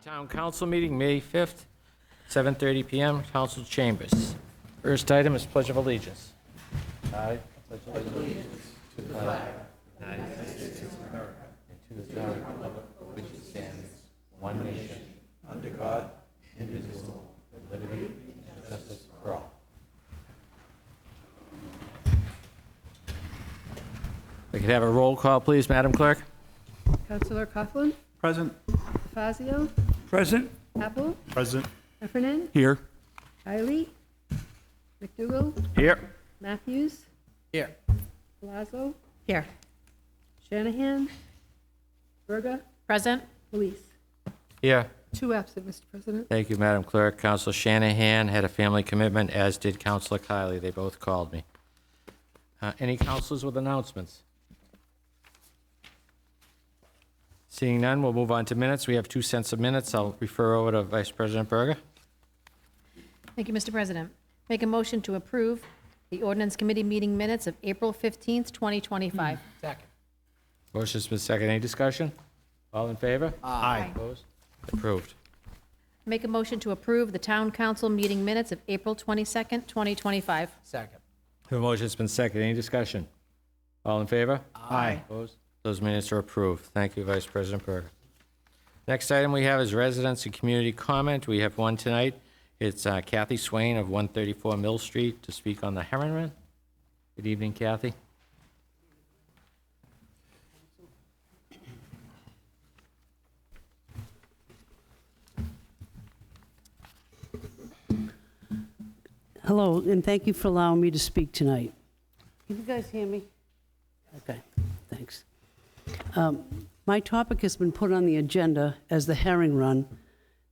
Town Council meeting, May 5th, 7:30 PM, Council Chambers. First item is Pledge of Allegiance. I pledge allegiance to the flag of the United States of America and to the republic for which it stands, one nation, under God, indivisible, with liberty and justice for all. We could have a roll call, please, Madam Clerk? Councilor Coughlin, Present. Fazio, Present. Apple, Present. Heffernan, Here. Kiley, McDougal, Here. Matthews, Here. Palazzo. Here. Shanahan, Berga, Present. Luis. Here. 2 absent, Mr. President. Thank you, Madam Clerk. Council Shanahan had a family commitment, as did Councilor Kiley. They both called me. Any councilors with announcements? Seeing none, we'll move on to minutes. We have 2 sets of minutes. I'll refer over to Vice President Berger. Thank you, Mr. President. Make a motion to approve the ordinance committee meeting minutes of April 15th, 2025. Second. Motion's been seconded. Any discussion? All in favor? Aye. Opposed? Approved. Make a motion to approve the town council meeting minutes of April 22nd, 2025. Second. The motion's been seconded. Any discussion? All in favor? Aye. Opposed? Those minutes are approved. Thank you, Vice President Berger. Next item we have is residents and community comment. We have one tonight. It's Kathy Swain of 134 Mill Street to speak on the Heron Run. Good evening, Kathy. Hello, and thank you for allowing me to speak tonight. Can you guys hear me? Okay, thanks. My topic has been put on the agenda as the Herring Run,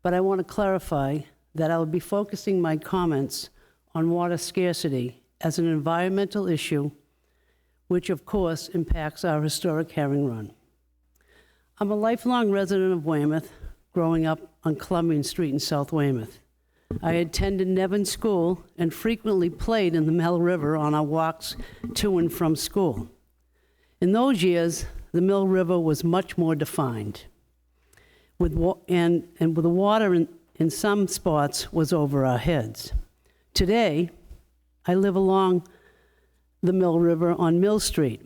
but I want to clarify that I will be focusing my comments on water scarcity as an environmental issue, which of course impacts our historic Herring Run. I'm a lifelong resident of Weymouth, growing up on Columbian Street in South Weymouth. I attended Nevin School and frequently played in the Mill River on our walks to and from school. In those years, the Mill River was much more defined, with the water in some spots was over our heads. Today, I live along the Mill River on Mill Street.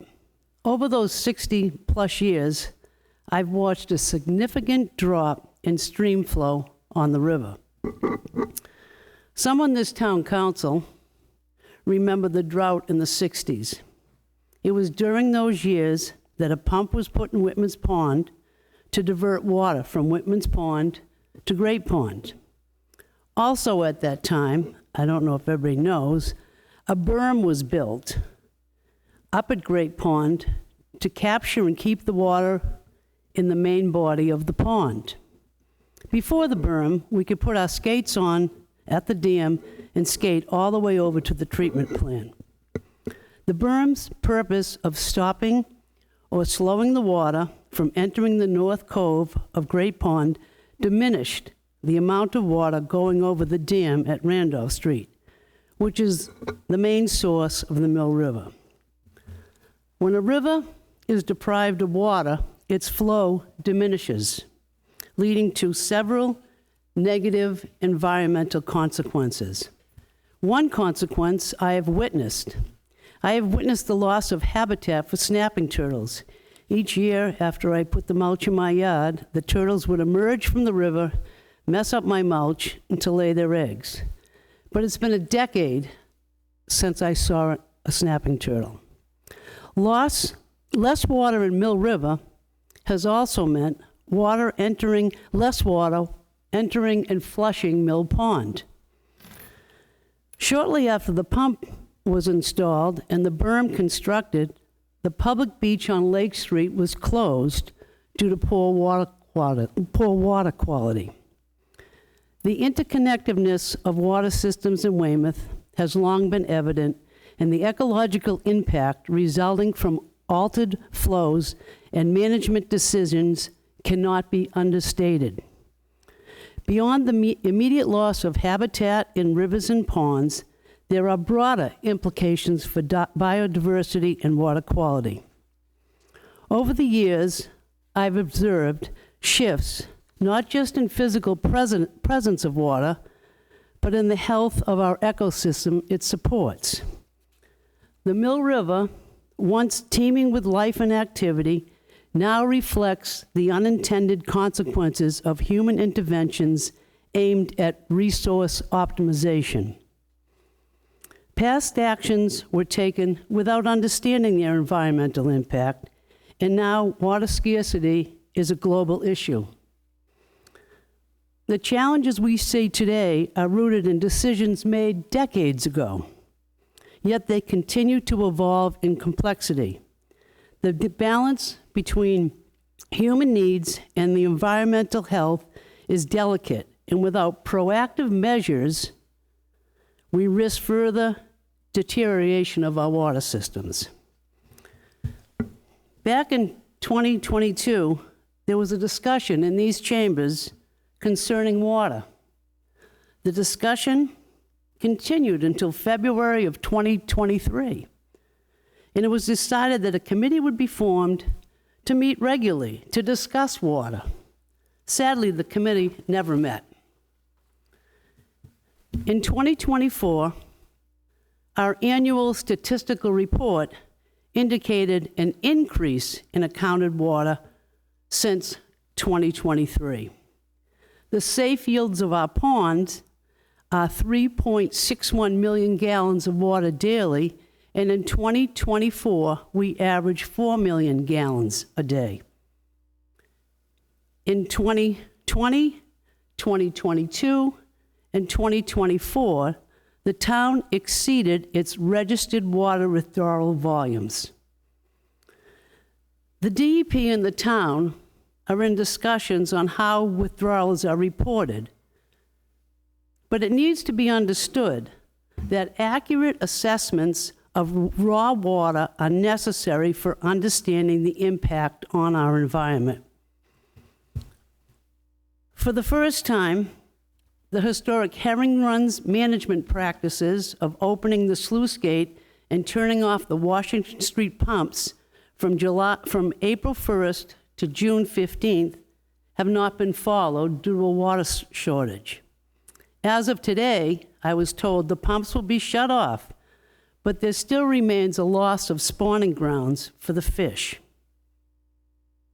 Over those 60-plus years, I've watched a significant drop in stream flow on the river. Some on this town council remember the drought in the 60s. It was during those years that a pump was put in Whitman's Pond to divert water from Whitman's Pond to Great Pond. Also at that time, I don't know if everybody knows, a berm was built up at Great Pond to capture and keep the water in the main body of the pond. Before the berm, we could put our skates on at the dam and skate all the way over to the treatment plant. The berm's purpose of stopping or slowing the water from entering the North Cove of Great Pond diminished the amount of water going over the dam at Randolph Street, which is the main source of the Mill River. When a river is deprived of water, its flow diminishes, leading to several negative environmental consequences. One consequence I have witnessed the loss of habitat for snapping turtles. Each year after I put the mulch in my yard, the turtles would emerge from the river, mess up my mulch, and to lay their eggs. But it's been a decade since I saw a snapping turtle. Less water in Mill River has also meant less water entering and flushing Mill Pond. Shortly after the pump was installed and the berm constructed, the public beach on Lake Street was closed due to poor water quality. The interconnectedness of water systems in Weymouth has long been evident, and the ecological impact resulting from altered flows and management decisions cannot be understated. Beyond the immediate loss of habitat in rivers and ponds, there are broader implications for biodiversity and water quality. Over the years, I've observed shifts not just in physical presence of water, but in the health of our ecosystem it supports. The Mill River, once teeming with life and activity, now reflects the unintended consequences of human interventions aimed at resource optimization. Past actions were taken without understanding their environmental impact, and now water scarcity is a global issue. The challenges we see today are rooted in decisions made decades ago, yet they continue to evolve in complexity. The balance between human needs and the environmental health is delicate, and without proactive measures, we risk further deterioration of our water systems. Back in 2022, there was a discussion in these chambers concerning water. The discussion continued until February of 2023, and it was decided that a committee would be formed to meet regularly to discuss water. Sadly, the committee never met. In 2024, our annual statistical report indicated an increase in accounted water since 2023. The safe yields of our ponds are 3.61 million gallons of water daily, and in 2024, we averaged 4 million gallons a day. In 2020, 2022, and 2024, the town exceeded its registered water withdrawal volumes. The DEP and the town are in discussions on how withdrawals are reported, but it needs to be understood that accurate assessments of raw water are necessary for understanding the impact on our environment. For the first time, the historic Herring Run's management practices of opening the sluice gate and turning off the Washington Street pumps from April 1st to June 15th have not been followed due to a water shortage. As of today, I was told the pumps will be shut off, but there still remains a loss of spawning grounds for the fish.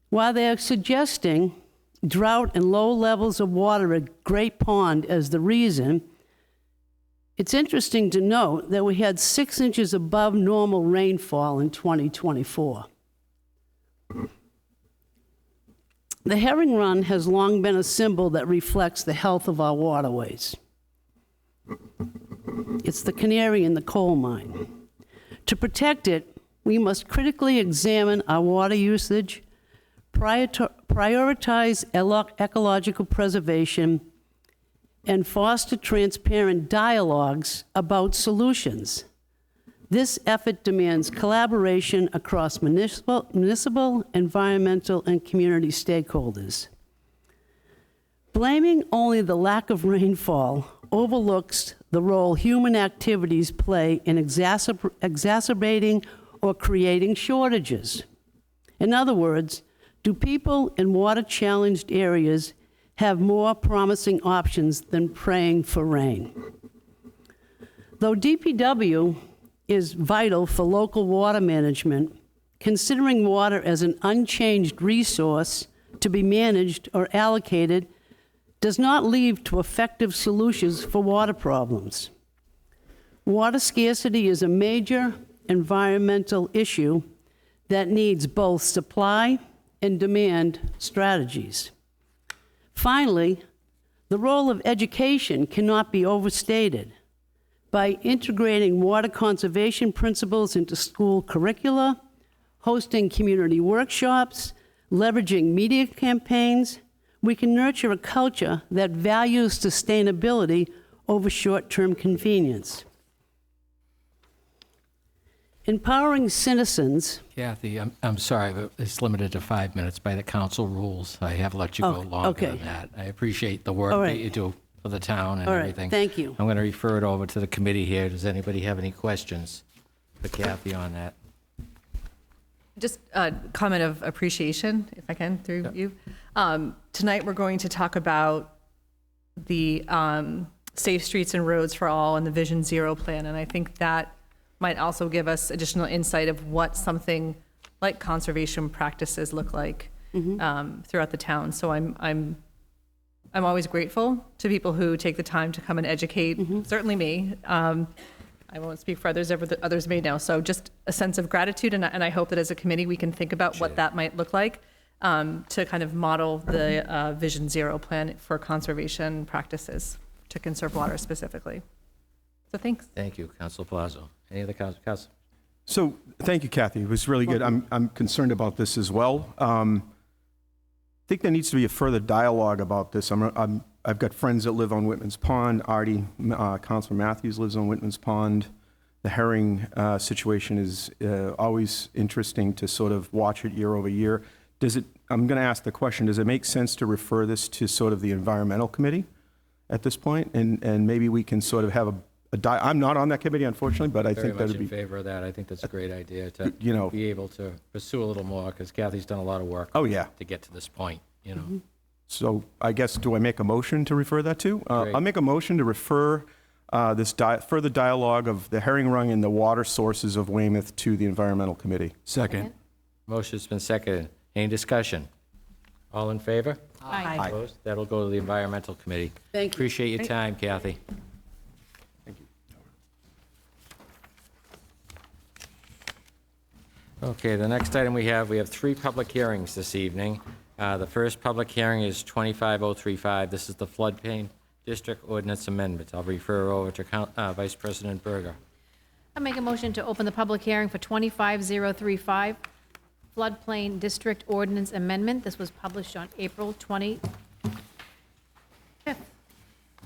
While they are suggesting drought and low levels of water at Great Pond as the reason, it's interesting to note that we had 6 inches above normal rainfall in 2024. The Herring Run has long been a symbol that reflects the health of our waterways. It's the canary in the coal mine. To protect it, we must critically examine our water usage, prioritize ecological preservation, and foster transparent dialogues about solutions. This effort demands collaboration across municipal, environmental, and community stakeholders. Blaming only the lack of rainfall overlooks the role human activities play in exacerbating or creating shortages. In other words, do people in water-challenged areas have more promising options than praying for rain? Though DPW is vital for local water management, considering water as an unchanged resource to be managed or allocated does not lead to effective solutions for water problems. Water scarcity is a major environmental issue that needs both supply and demand strategies. Finally, the role of education cannot be overstated. By integrating water conservation principles into school curricula, hosting community workshops, leveraging media campaigns, we can nurture a culture that values sustainability over short-term convenience. Empowering citizens. Kathy, I'm sorry, but it's limited to 5 minutes by the council rules. I have let you go longer than that. I appreciate the work that you do for the town and everything. Thank you. I'm going to refer it over to the committee here. Does anybody have any questions for Kathy on that? Just a comment of appreciation, if I can, through you. Tonight, we're going to talk about the Safe Streets and Roads for All and the Vision Zero plan, and I think that might also give us additional insight of what something like conservation practices look like throughout the town. So I'm always grateful to people who take the time to come and educate, certainly me. I won't speak for others, others may know. So just a sense of gratitude, and I hope that as a committee, we can think about what that might look like to kind of model the Vision Zero plan for conservation practices to conserve water specifically. So thanks. Thank you, Council Plazo. Any other council? So, thank you, Kathy. It was really good. I'm concerned about this as well. I think there needs to be a further dialogue about this. I've got friends that live on Whitman's Pond. Artie, Councilor Matthews lives on Whitman's Pond. The herring situation is always interesting to sort of watch it year over year. I'm going to ask the question, does it make sense to refer this to sort of the environmental committee at this point? And maybe we can sort of have I'm not on that committee, unfortunately, but I think that would Very be. much in favor of that. I think that's a great idea to be able to pursue a little more, because Kathy's done a lot of work. Oh, yeah. To get to this point, So I guess, do I make a motion to refer that to? Great. I'll make a motion to refer this further dialogue of the herring rung and the water sources of Weymouth to the environmental committee. Second. Motion's been seconded. Any discussion? All in favor? Aye. Opposed? That'll go to the environmental committee. Thank you. Appreciate your time, Kathy. Thank you. Okay, the next item we have 3 public hearings this evening. The first public hearing is 25035. This is the floodplain district ordinance amendment. I'll refer over to Vice President Berger. I make a motion to open the public hearing for 25035, floodplain district ordinance amendment. This was published on April 25th.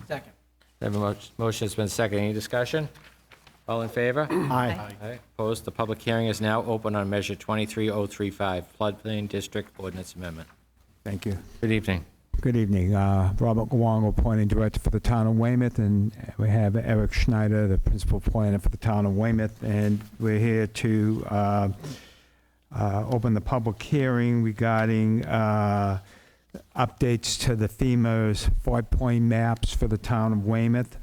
Second. The motion has been seconded. Any discussion? All in favor? Aye. Aye. Opposed? The public hearing is now open on Measure 23035, floodplain district ordinance amendment. Thank you. Good evening. Good evening. Robert Luongo, Planning Director for the Town of Weymouth, and we have Eric Schneider, the Principal Planner for the Town of Weymouth, and we're here to open the public hearing regarding updates to the FEMA's floodplain maps for the Town of Weymouth.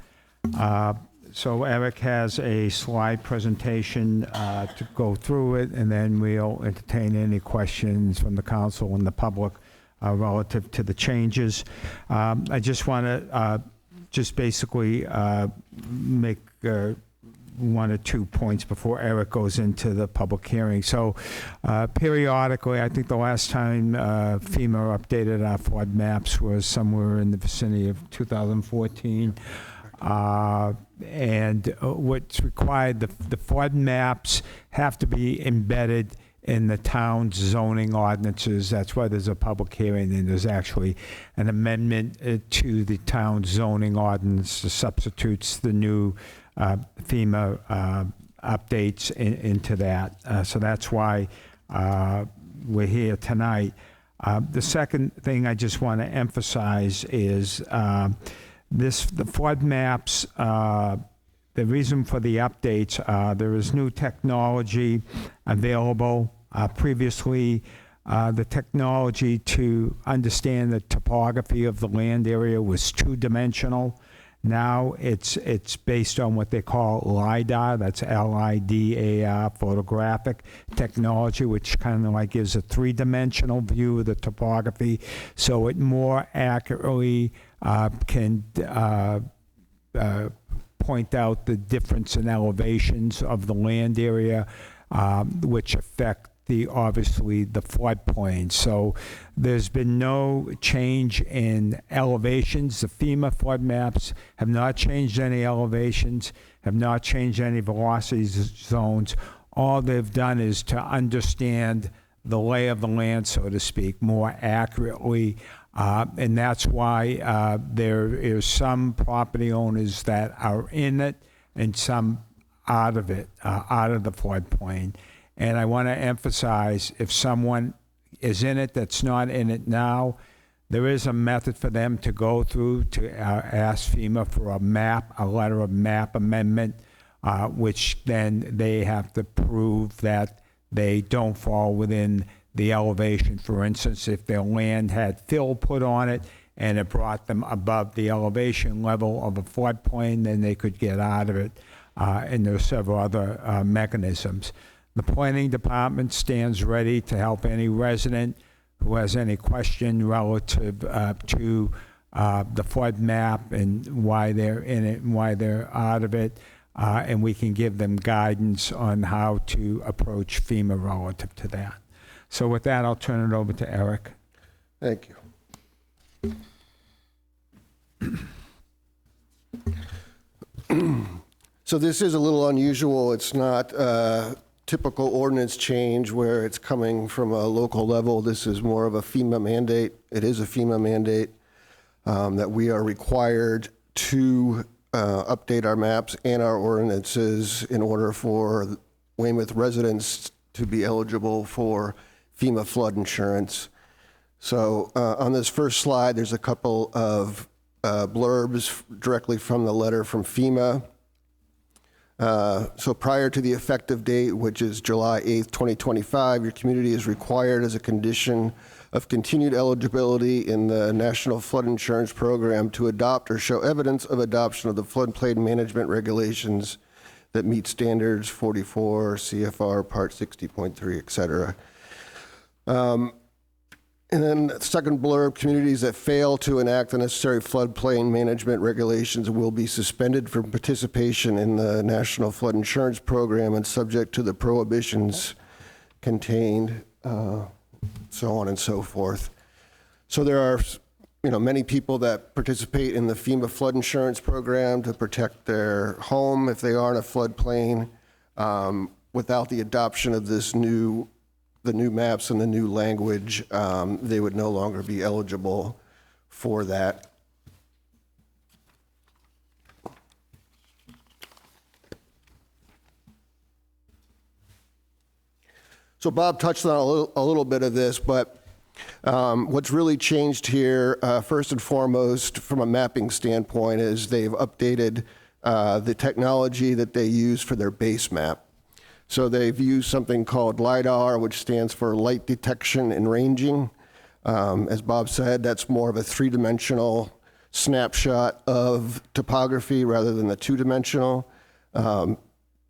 So Eric has a slide presentation to go through it, and then we'll entertain any questions from the council and the public relative to the changes. I just want to basically make 1 or 2 points before Eric goes into the public hearing. So periodically, I think the last time FEMA updated our flood maps was somewhere in the vicinity of 2014. And what's required, the flood maps have to be embedded in the town's zoning ordinances. That's why there's a public hearing, and there's actually an amendment to the town's zoning ordinance that substitutes the new FEMA updates into that. So that's why we're here tonight. The second thing I just want to emphasize is the flood maps, the reason for the updates, there is new technology available. Previously, the technology to understand the topography of the land area was two-dimensional. Now it's based on what they call LIDAR, that's LIDAR, photographic technology, which kind of like gives a three-dimensional view of the topography, so it more accurately can point out the difference in elevations of the land area, which affect obviously the floodplain. So there's been no change in elevations. The FEMA flood maps have not changed any elevations, have not changed any velocity zones. All they've done is to understand the lay of the land, so to speak, more accurately. And that's why there is some property owners that are in it and some out of it, out of the floodplain. And I want to emphasize, if someone is in it that's not in it now, there is a method for them to go through to ask FEMA for a letter of map amendment, which then they have to prove that they don't fall within the elevation. For instance, if their land had fill put on it and it brought them above the elevation level of a floodplain, then they could get out of it. And there are several other mechanisms. The planning department stands ready to help any resident who has any question relative to the flood map and why they're in it and why they're out of it. And we can give them guidance on how to approach FEMA relative to that. So with that, I'll turn it over to Eric. Thank you. So this is a little unusual. It's not a typical ordinance change where it's coming from a local level. This is more of a FEMA mandate. It is a FEMA mandate that we are required to update our maps and our ordinances in order for Weymouth residents to be eligible for FEMA flood insurance. So on this first slide, there's a couple of blurbs directly from the letter from FEMA. So prior to the effective date, which is July 8th, 2025, your community is required as a condition of continued eligibility in the National Flood Insurance Program to adopt or show evidence of adoption of the floodplain management regulations that meet standards 44 CFR Part 60.3, et cetera. And then the second blurb, communities that fail to enact the necessary floodplain management regulations will be suspended from participation in the National Flood Insurance Program and subject to the prohibitions contained, so on and so forth. So there are, many people that participate in the FEMA flood insurance program to protect their home if they are in a floodplain. Without the adoption of the new maps and the new language, they would no longer be eligible for that. So Bob touched on a little bit of this, but what's really changed here, first and foremost, from a mapping standpoint, is they've updated the technology that they use for their base map. So they've used something called LIDAR, which stands for light detection and ranging. As Bob said, that's more of a three-dimensional snapshot of topography rather than the two-dimensional.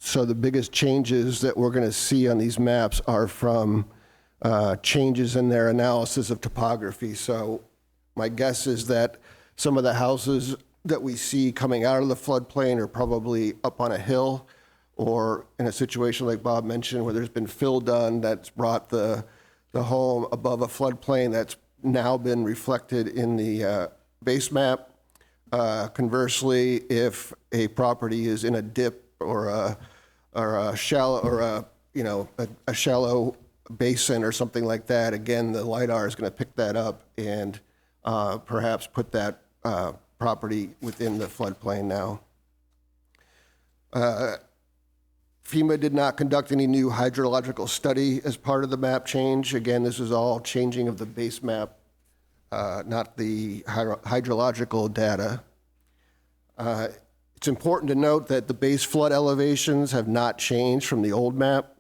So the biggest changes that we're going to see on these maps are from changes in their analysis of topography. So my guess is that some of the houses that we see coming out of the floodplain are probably up on a hill, or in a situation like Bob mentioned where there's been fill done that's brought the home above a floodplain that's now been reflected in the base map. Conversely, if a property is in a dip or a shallow or a shallow basin or something like that, again, the LIDAR is going to pick that up and perhaps put that property within the floodplain now. FEMA did not conduct any new hydrological study as part of the map change. Again, this is all changing of the base map, not the hydrological data. It's important to note that the base flood elevations have not changed from the old map.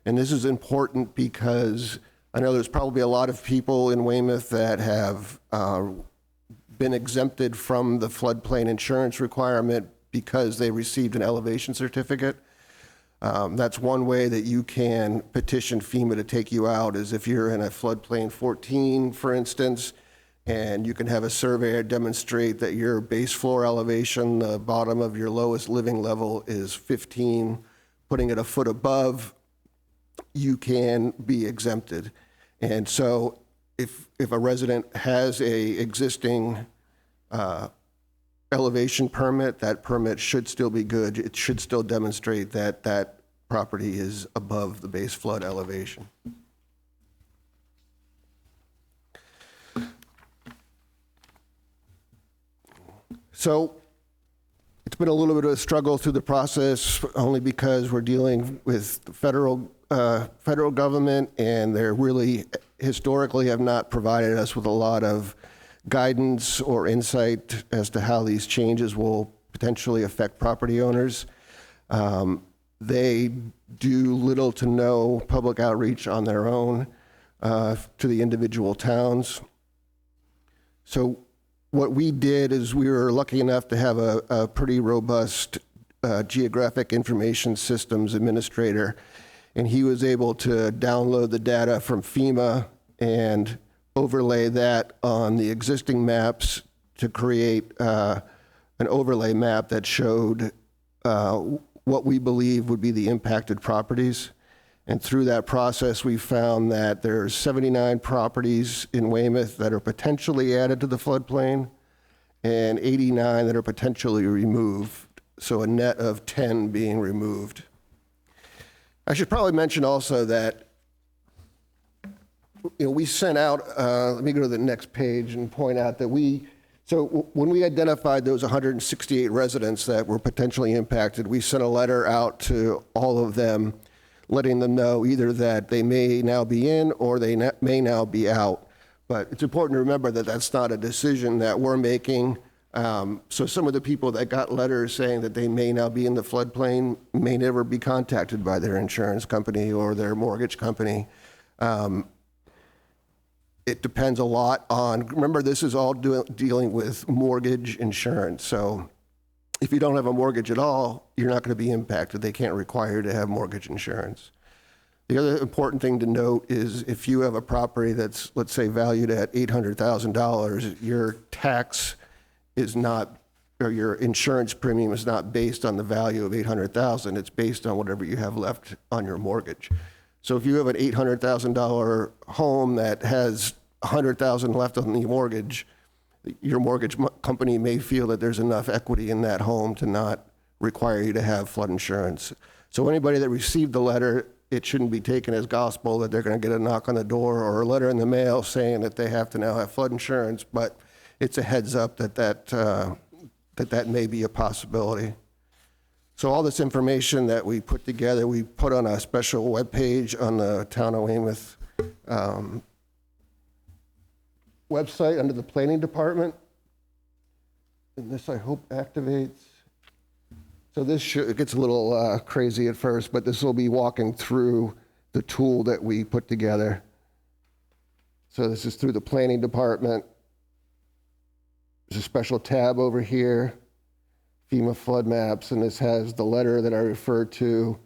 And this is important because I know there's probably a lot of people in Weymouth that have been exempted from the floodplain insurance requirement because they received an elevation certificate. That's one way that you can petition FEMA to take you out, is if you're in a floodplain 14, for instance, and you can have a surveyor demonstrate that your base floor elevation, the bottom of your lowest living level, is 15, putting it a foot above, you can be exempted. And so if a resident has a existing elevation permit, that permit should still be good. It should still demonstrate that that property is above the base flood elevation. So it's been a little bit of a struggle through the process, only because we're dealing with the federal government, and they're really historically have not provided us with a lot of guidance or insight as to how these changes will potentially affect property owners. They do little to no public outreach on their own to the individual towns. So what we did is we were lucky enough to have a pretty robust geographic information systems administrator, and he was able to download the data from FEMA and overlay that on the existing maps to create an overlay map that showed what we believe would be the impacted properties. And through that process, we found that there's 79 properties in Weymouth that are potentially added to the floodplain and 89 that are potentially removed, so a net of 10 being removed. I should probably mention also that we sent out, let me go to the next page and point out that when we identified those 168 residents that were potentially impacted, we sent a letter out to all of them, letting them know either that they may now be in or they may now be out. But it's important to remember that that's not a decision that we're making. So some of the people that got letters saying that they may now be in the floodplain may never be contacted by their insurance company or their mortgage company. It depends a lot on, remember, this is all dealing with mortgage insurance. So if you don't have a mortgage at all, you're not going to be impacted. They can't require you to have mortgage insurance. The other important thing to note is if you have a property that's, let's say, valued at $800,000, your tax is not, or your insurance premium is not based on the value of $800,000. It's based on whatever you have left on your mortgage. So if you have an $800,000 home that has $100,000 left on the mortgage, your mortgage company may feel that there's enough equity in that home to not require you to have flood insurance. So anybody that received the letter, it shouldn't be taken as gospel that they're going to get a knock on the door or a letter in the mail saying that they have to now have flood insurance, but it's a heads up that may be a possibility. So all this information that we put together, we put on a special webpage on the Town of Weymouth website under the Planning Department. And this, I hope, activates. So this it gets a little crazy at first, but this will be walking through the tool that we put together. So this is through the Planning Department. There's a special tab over here, FEMA flood maps, and this has the letter that I referred to.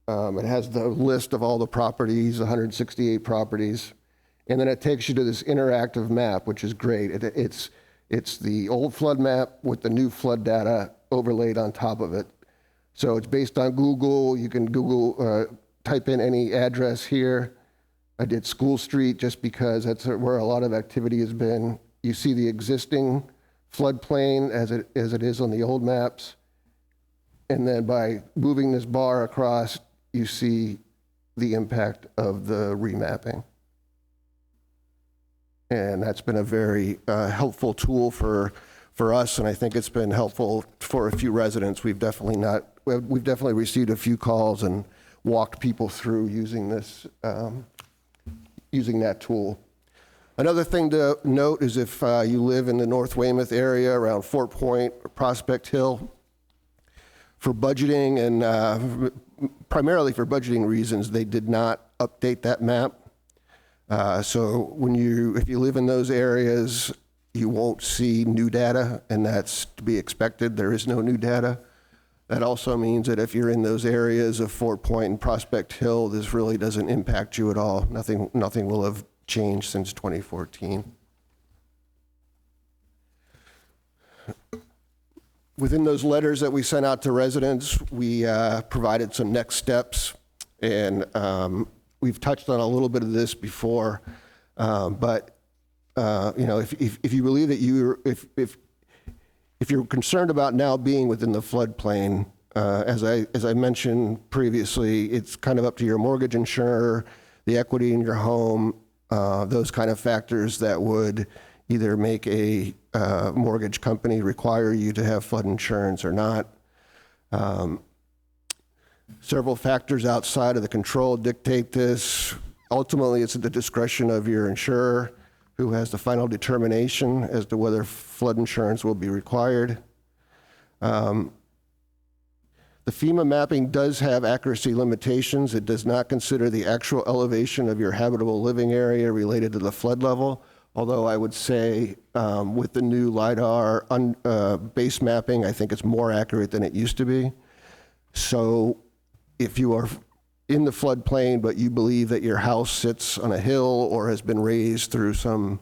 It has the list of all the properties, 168 properties, and then it takes you to this interactive map, which is great. It's the old flood map with the new flood data overlaid on top of it. So it's based on Google. You can type in any address here. I did School Street just because that's where a lot of activity has been. You see the existing floodplain as it is on the old maps. And then by moving this bar across, you see the impact of the remapping. And that's been a very helpful tool for us, and I think it's been helpful for a few residents. We've definitely received a few calls and walked people through using this, using that tool. Another thing to note is if you live in the North Weymouth area around Fort Point or Prospect Hill, for budgeting and primarily for budgeting reasons, they did not update that map. So if you live in those areas, you won't see new data, and that's to be expected. There is no new data. That also means that if you're in those areas of Fort Point and Prospect Hill, this really doesn't impact you at all. Nothing will have changed since 2014. Within those letters that we sent out to residents, we provided some next steps, and we've touched on a little bit of this before, but if you believe that if you're concerned about now being within the floodplain, as I mentioned previously, it's kind of up to your mortgage insurer, the equity in your home, those kind of factors that would either make a mortgage company require you to have flood insurance or not. Several factors outside of the control dictate this. Ultimately, it's at the discretion of your insurer, who has the final determination as to whether flood insurance will be required. The The FEMA mapping does have accuracy limitations. It does not consider the actual elevation of your habitable living area related to the flood level, although I would say with the new LiDAR base mapping, I think it's more accurate than it used to be. So if you are in the floodplain, but you believe that your house sits on a hill or has been raised through some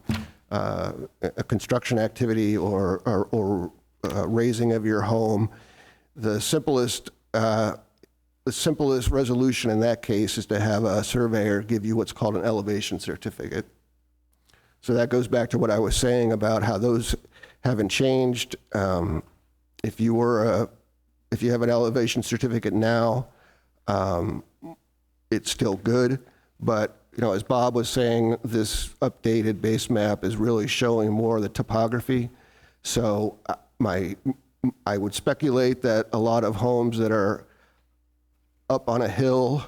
a construction activity or raising of your home, the simplest resolution in that case is to have a surveyor give you what's called an elevation certificate. So that goes back to what I was saying about how those haven't changed. If you have an elevation certificate now, it's still good, but as Bob was saying, this updated base map is really showing more of the topography. So I would speculate that a lot of homes that are up on a hill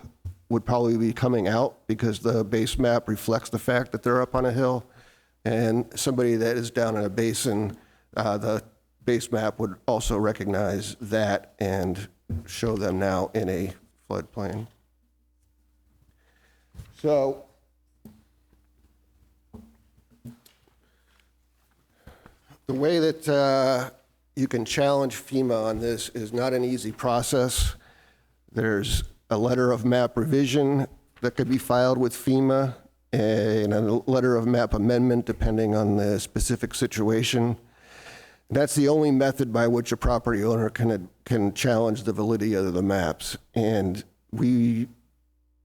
would probably be coming out because the base map reflects the fact that they're up on a hill. And somebody that is down in a basin, the base map would also recognize that and show them now in a floodplain. So the way that you can challenge FEMA on this is not an easy process. There's a letter of map revision that could be filed with FEMA and a letter of map amendment depending on the specific situation. That's the only method by which a property owner can challenge the validity of the maps. And we,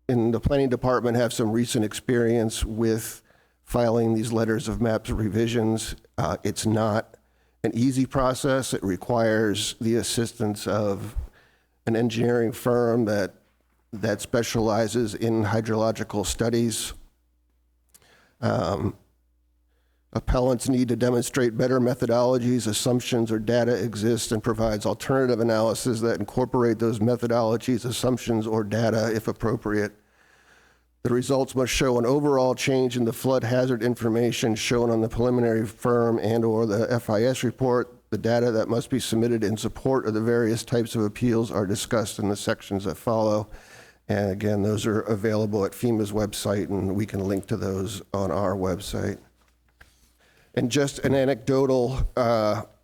in the planning department, have some recent experience with filing these letters of maps revisions. It's not an easy process. It requires the assistance of an engineering firm that specializes in hydrological studies. Appellants need to demonstrate better methodologies, assumptions, or data exist, and provides alternative analysis that incorporate those methodologies, assumptions, or data if appropriate. The results must show an overall change in the flood hazard information shown on the preliminary firm and/or the FIS report. The data that must be submitted in support of the various types of appeals are discussed in the sections that follow. And again, those are available at FEMA's website, and we can link to those on our website. And just an anecdotal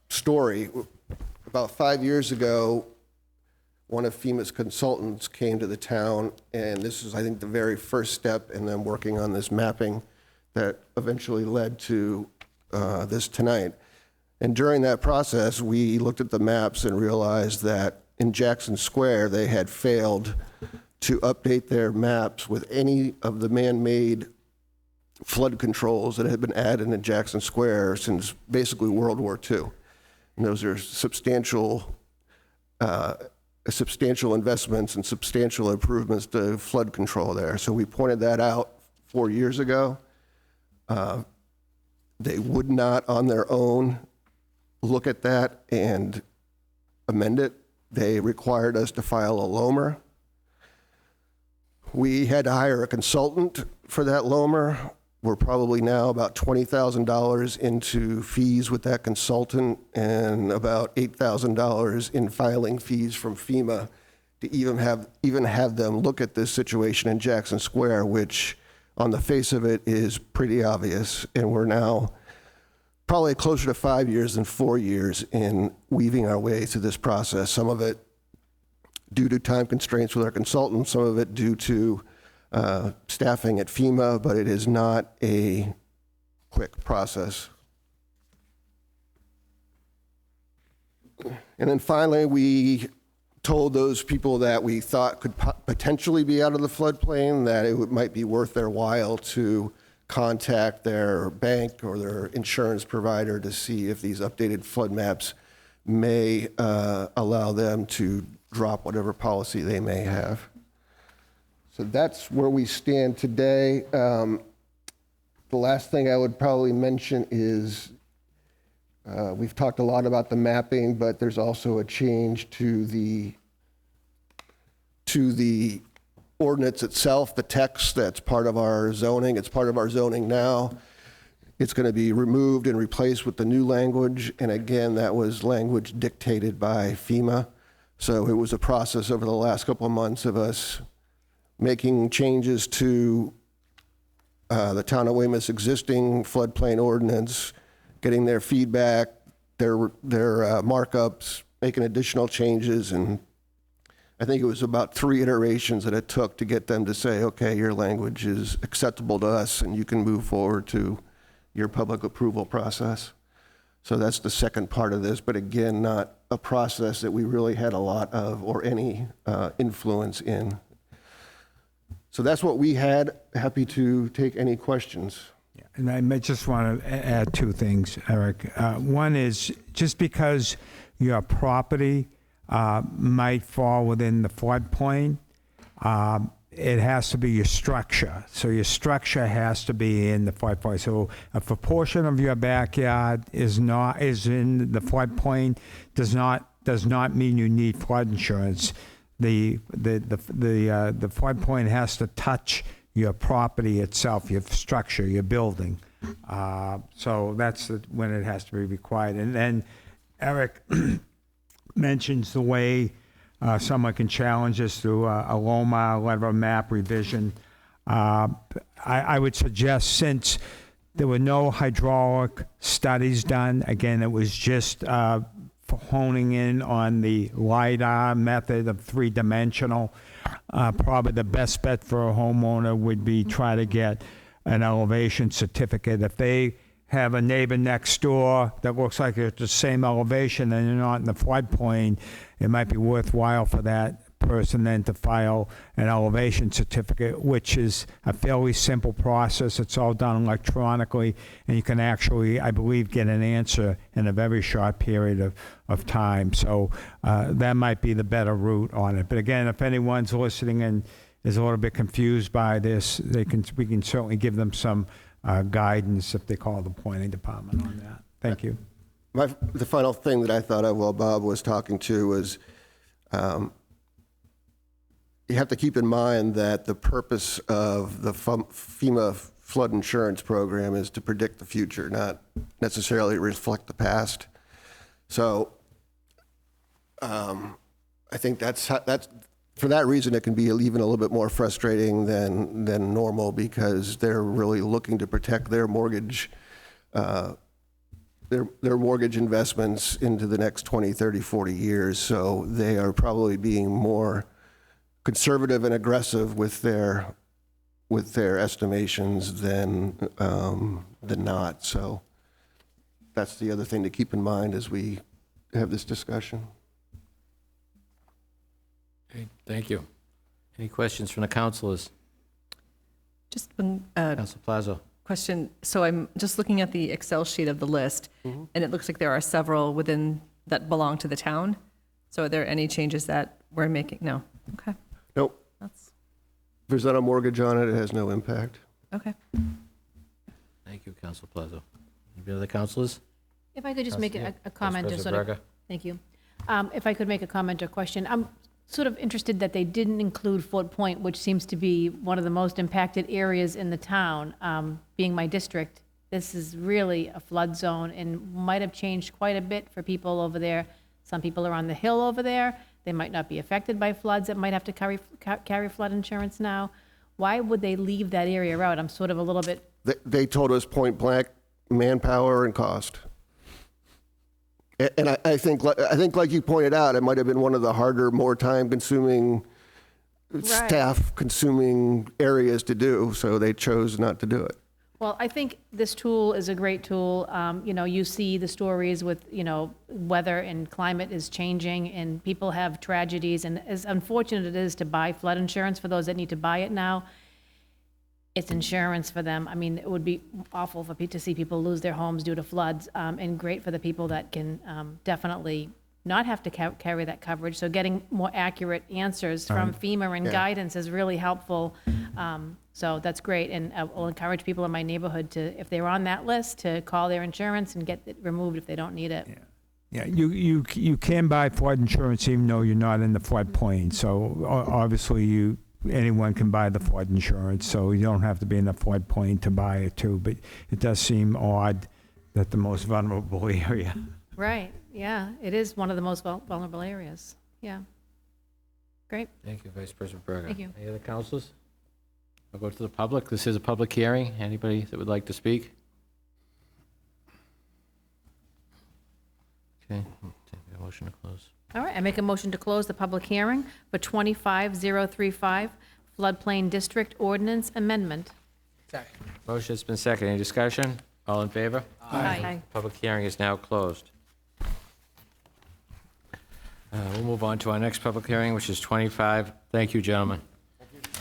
story. About 5 years ago, one of FEMA's consultants came to the town, and this is, I think, the very first step in them working on this mapping that eventually led to this tonight. And during that process, we looked at the maps and realized that in Jackson Square, they had failed to update their maps with any of the man-made flood controls that had been added in Jackson Square since basically World War II. And those are substantial investments and substantial improvements to flood control there. So we pointed that out 4 years ago. They would not on their own look at that and amend it. They required us to file a LOMR. We had to hire a consultant for that LOMR. We're probably now about $20,000 into fees with that consultant and about $8,000 in filing fees from FEMA to even have them look at this situation in Jackson Square, which on the face of it is pretty obvious. And we're now probably closer to 5 years than 4 years in weaving our way through this process. Some of it due to time constraints with our consultants, some of it due to staffing at FEMA, but it is not a quick process. And then finally, we told those people that we thought could potentially be out of the floodplain that it might be worth their while to contact their bank or their insurance provider to see if these updated flood maps may allow them to drop whatever policy they may have. So that's where we stand today. The last thing I would probably mention is we've talked a lot about the mapping, but there's also a change to the ordinance itself, the text that's part of our zoning. It's part of our zoning now. It's going to be removed and replaced with the new language. And again, that was language dictated by FEMA. So it was a process over the last couple of months of us making changes to the town of Weymouth's existing floodplain ordinance, getting their feedback, their markups, making additional changes, and I think it was about 3 iterations that it took to get them to say, okay, your language is acceptable to us and you can move forward to your public approval process. So that's the second part of this, but again, not a process that we really had a lot of or any influence in. So that's what we had. Happy to take any questions. And I may just want to add 2 things, Eric. One is just because your property might fall within the floodplain, it has to be your structure. So your structure has to be in the floodplain. So if a portion of your backyard is in the floodplain, does not mean you need flood insurance. The floodplain has to touch your property itself, your structure, your building. So that's when it has to be required. And then Eric mentions the way someone can challenge this through a LOMA, letter of map revision. I would suggest, since there were no hydraulic studies done, again, it was just honing in on the LiDAR method of 3-dimensional, probably the best bet for a homeowner would be try to get an elevation certificate. If they have a neighbor next door that looks like it's the same elevation and they're not in the floodplain, it might be worthwhile for that person then to file an elevation certificate, which is a fairly simple process. It's all done electronically, and you can actually, I believe, get an answer in a very short period of time. So that might be the better route on it. But again, if anyone's listening and is a little bit confused by this, we can certainly give them some guidance if they call the planning department on that. Thank you. The final thing that I thought of while Bob was talking to was you have to keep in mind that the purpose of the FEMA flood insurance program is to predict the future, not necessarily reflect the past. So I think that's for that reason, it can be even a little bit more frustrating than normal, because they're really looking to protect their mortgage, their mortgage investments into the next 20, 30, 40 years. So they are probably being more conservative and aggressive with their estimations than not. So that's the other thing to keep in mind as we have this discussion. Okay, thank you. Any questions from the councilors? Just one Council Plazo. question. So I'm just looking at the Excel sheet of the list, and it looks like there are several within that belong to the town. So are there any changes that we're making? No. Okay. Nope. That's If there's not a mortgage on it, it has no impact. okay. Thank you, Council Plazo. Any other councilors? If I could just make a comment, Vice just President sort of, Braga. thank you. If I could make a comment or question, I'm sort of interested that they didn't include Fort Point, which seems to be one of the most impacted areas in the town, being my district. This is really a flood zone and might have changed quite a bit for people over there. Some people are on the hill over there. They might not be affected by floods that might have to carry flood insurance now. Why would they leave that area out? I'm sort of a little bit, They told us point blank, manpower and cost. And I think like you pointed out, it might have been one of the harder, more time-consuming, staff-consuming areas to do, so they chose not to do it. well, I think this tool is a great tool. You see the stories with, weather and climate is changing and people have tragedies. And as unfortunate it is to buy flood insurance for those that need to buy it now, it's insurance for them. I mean, it would be awful for to see people lose their homes due to floods, and great for the people that can definitely not have to carry that coverage. So getting more accurate answers from FEMA and guidance is really helpful. So that's great, and I'll encourage people in my neighborhood to, if they're on that list, to call their insurance and get it removed if they don't need it. Yeah, you can buy flood insurance even though you're not in the floodplain. So obviously anyone can buy the flood insurance, so you don't have to be in the floodplain to buy it too. But it does seem odd that the most vulnerable area. Right, yeah, it is one of the most vulnerable areas. Yeah. Great. Thank you, Vice President Berger. Thank you. Any other councilors? I'll go to the public. This is a public hearing. Anybody that would like to speak? Okay, take a motion to close. All right, I make a motion to close the public hearing for 25035 floodplain district ordinance amendment. Motion has been seconded. Any discussion? All in favor? Aye. Public hearing is now closed. We'll move on to our next public hearing, which is 25, thank you, gentlemen.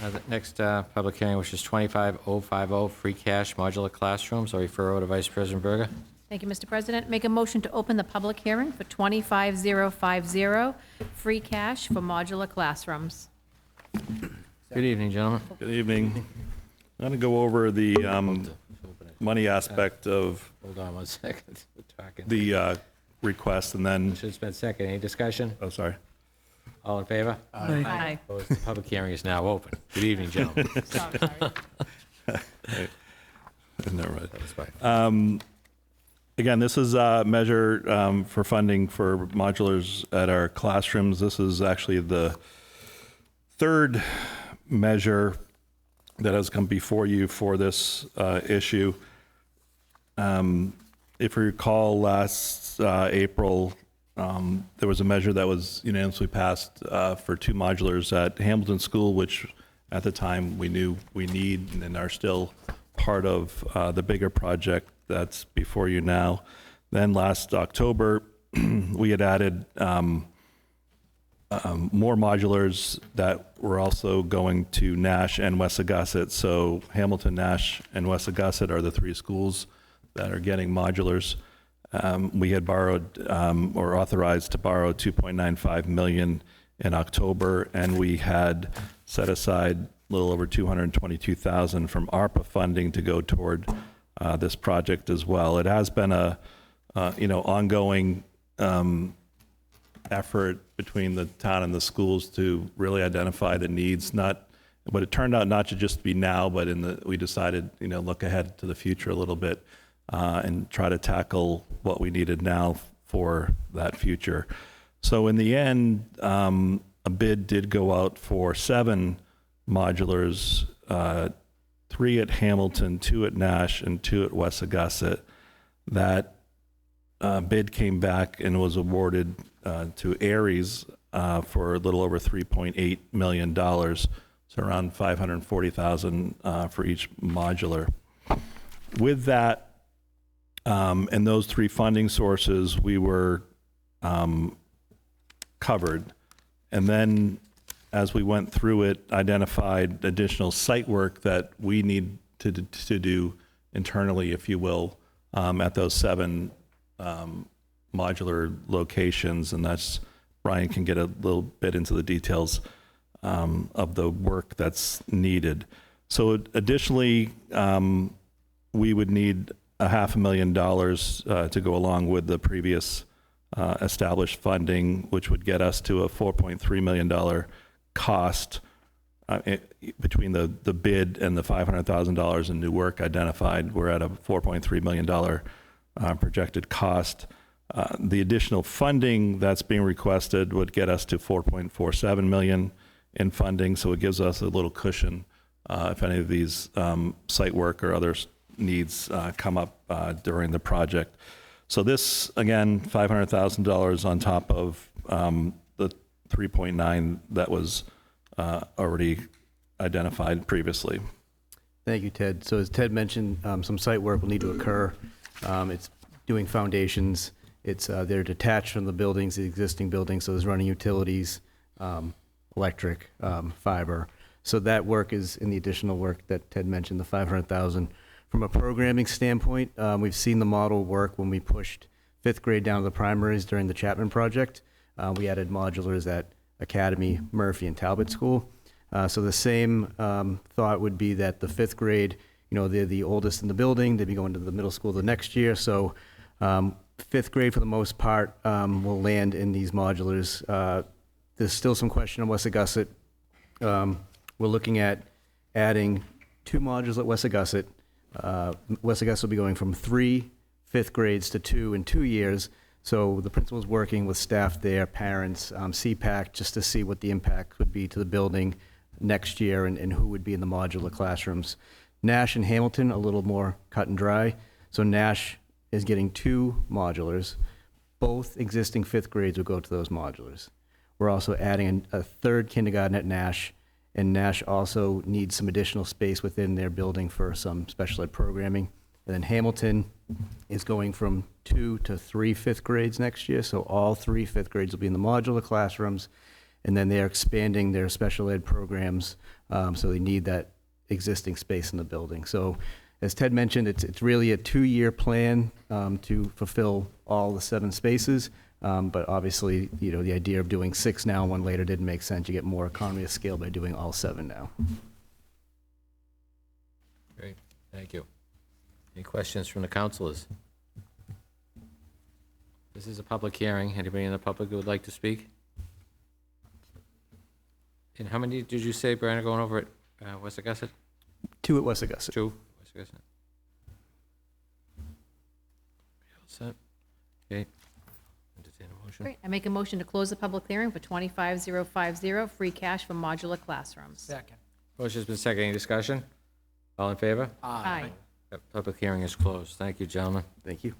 The next public hearing, which is 25050, free cash modular classrooms. I'll refer over to Vice President Berger. Thank you, Mr. President. Make a motion to open the public hearing for 25050, free cash for modular classrooms. Good evening, gentlemen. Good evening. I'm going to go over the money aspect of Hold on one second. We're talking. the request, and then, Motion's been seconded. Any discussion? oh, sorry. All in favor? Aye. Opposed? The public hearing is now open. Good evening, gentlemen. Sorry. Never mind. That was fine. Again, this is a measure for funding for modulars at our classrooms. This is actually the third measure that has come before you for this issue. If you recall, last April, there was a measure that was unanimously passed for 2 modulars at Hamilton School, which at the time we knew we need and are still part of the bigger project that's before you now. Then last October, we had added more modulars that were also going to Nash and Wessagusset. So Hamilton, Nash, and Wessagusset are the 3 schools that are getting modulars. We had borrowed or authorized to borrow $2.95 million in October, and we had set aside a little over $222,000 from ARPA funding to go toward this project as well. It has been a ongoing effort between the town and the schools to really identify the needs. But it turned out not to just be now, but we decided look ahead to the future a little bit and try to tackle what we needed now for that future. So in the end, a bid did go out for 7 modulars, 3 at Hamilton, 2 at Nash, and 2 at Wessagusset. That bid came back and was awarded to Aries for a little over $3.8 million, so around $540,000 for each modular. With that and those 3 funding sources, we were covered. And then as we went through it, identified additional site work that we need to do internally, if you will, at those 7 modular locations. And that's, Brian can get a little bit into the details of the work that's needed. So additionally, we would need $500,000 to go along with the previous established funding, which would get us to a $4.3 million cost between the bid and the $500,000 in new work identified. We're at a $4.3 million projected cost. The additional funding that's being requested would get us to $4.47 million in funding, so it gives us a little cushion if any of these site work or other needs come up during the project. So this, again, $500,000 on top of the 3.9 that was already identified previously. Thank you, Ted. So as Ted mentioned, some site work will need to occur. It's doing foundations. It's they're detached from the buildings, the existing buildings, so there's running utilities, electric, fiber. So that work is in the additional work that Ted mentioned, the $500,000. From a programming standpoint, we've seen the model work when we pushed 5th grade down to the primaries during the Chapman project. We added modulars at Academy, Murphy, and Talbot School. So the same thought would be that the 5th grade, they're the oldest in the building. They'd be going to the middle school the next year. So 5th grade, for the most part, will land in these modulars. There's still some question on Wessagusset. We're looking at adding 2 modules at Wessagusset. Wessagusset will be going from 3 5th grades to 2 in 2 years. So the principal's working with staff there, parents, CPAC, just to see what the impact would be to the building next year and who would be in the modular classrooms. Nash and Hamilton, a little more cut and dry. So Nash is getting 2 modulars. Both existing 5th grades will go to those modulars. We're also adding a 3rd kindergarten at Nash, and Nash also needs some additional space within their building for some special ed programming. And then Hamilton is going from 2 to 3 5th grades next year, so all 3 5th grades will be in the modular classrooms, and then they're expanding their special ed programs, so they need that existing space in the building. So as Ted mentioned, it's really a 2-year plan to fulfill all the 7 spaces, but obviously, you know, the idea of doing 6 now and 1 later didn't make sense. You get more economy of scale by doing all 7 now. Great, thank you. Any questions from the councilors? This is a public hearing. Anybody in the public who would like to speak? And how many did you say, Brian, are going over at West Augusta? 2 at West Augusta. 2? West Augusta. All set? Okay. Entertain a motion. Great. I make a motion to close the public hearing for 25050, free cash for modular classrooms. Second. Motion's been seconded. Any discussion? All in favor? Aye. That public hearing is closed. Thank you, gentlemen. Thank you.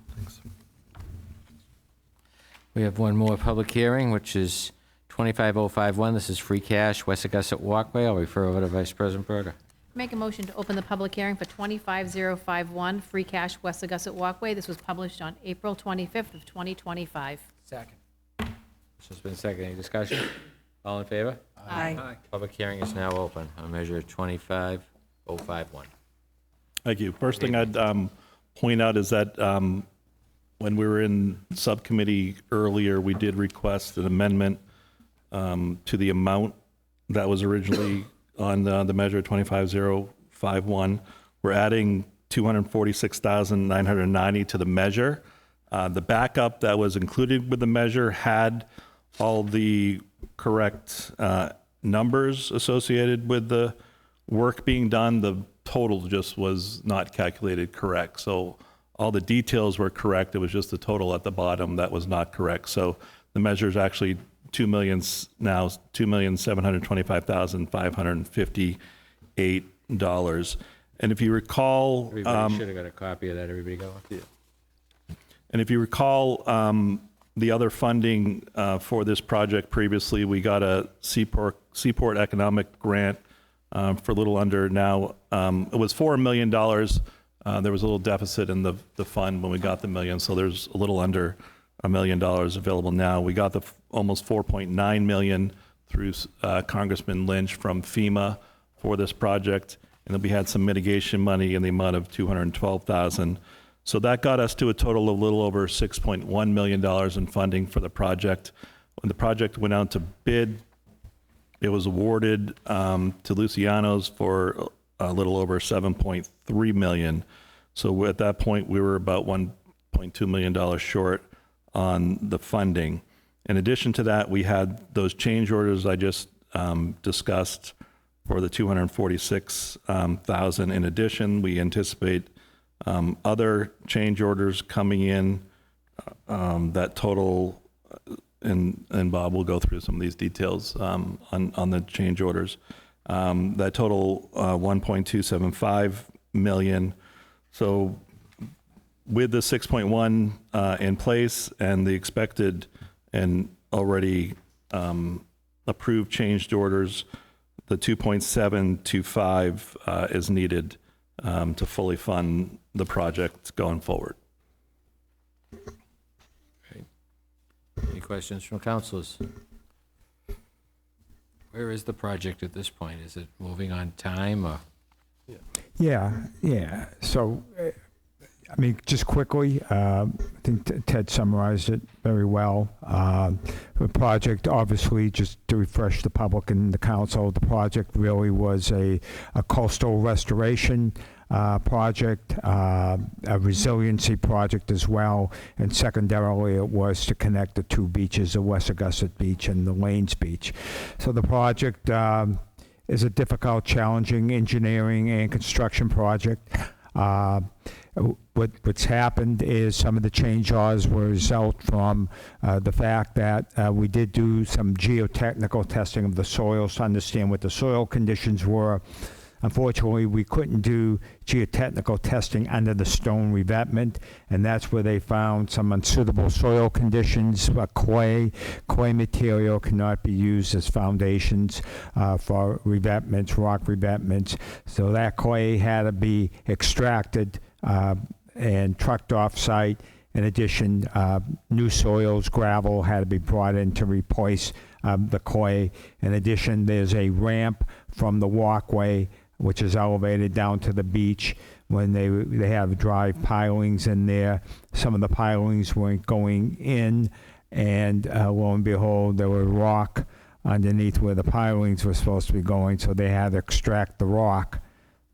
We have one more public hearing, which is 25051. This is free cash, West Augusta Walkway. I'll refer over to Vice President Berger. Make a motion to open the public hearing for 25051, free cash West Augusta Walkway. This was published on April 25th of 2025. Second. Motion's been seconded. Any discussion? All in favor? Aye. Public hearing is now open on measure 25051. Thank you. First thing I'd point out is that when we were in subcommittee earlier, we did request an amendment to the amount that was originally on the measure 25051. We're adding $246,990 to the measure. The backup that was included with the measure had all the correct numbers associated with the work being done. The total just was not calculated correct. So all the details were correct. It was just the total at the bottom that was not correct. So the measure is actually $2,725,558. And if you recall, Everybody should have got a copy of that. Everybody got one? and if you recall, the other funding for this project previously, we got a Seaport Economic Grant for a little under now. It was $4 million. There was a little deficit in the fund when we got the million, so there's a little under $1 million available now. We got the almost 4.9 million through Congressman Lynch from FEMA for this project, and then we had some mitigation money in the amount of $212,000. So that got us to a total of a little over $6.1 million in funding for the project. When the project went out to bid, it was awarded to Luciano's for a little over $7.3 million. So at that point, we were about $1.2 million short on the funding. In addition to that, we had those change orders I just discussed for the $246,000. In addition, we anticipate other change orders coming in that total, and Bob will go through some of these details on the change orders. That total $1.275 million. So with the 6.1 in place and the expected and already approved changed orders, the 2.725 is needed to fully fund the project going forward. Any questions from councilors? Where is the project at this point? Is it moving on time or? Yeah. So, I mean, just quickly, I think Ted summarized it very well. The project, obviously, just to refresh the public and the council, the project really was a coastal restoration project, a resiliency project as well, and secondarily it was to connect the two beaches, the West Augusta Beach and the Lanes Beach. So the project is a difficult, challenging engineering and construction project. What's happened is some of the change orders were a result from the fact that we did do some geotechnical testing of the soils to understand what the soil conditions were. Unfortunately, we couldn't do geotechnical testing under the stone revetment, and that's where they found some unsuitable soil conditions. Clay material cannot be used as foundations for revetments, rock revetments. So that clay had to be extracted and trucked off-site. In addition, new soils, gravel had to be brought in to replace the clay. In addition, there's a ramp from the walkway which is elevated down to the beach. When they have dry pilings in there, some of the pilings weren't going in, and lo and behold, there was rock underneath where the pilings were supposed to be going, so they had to extract the rock.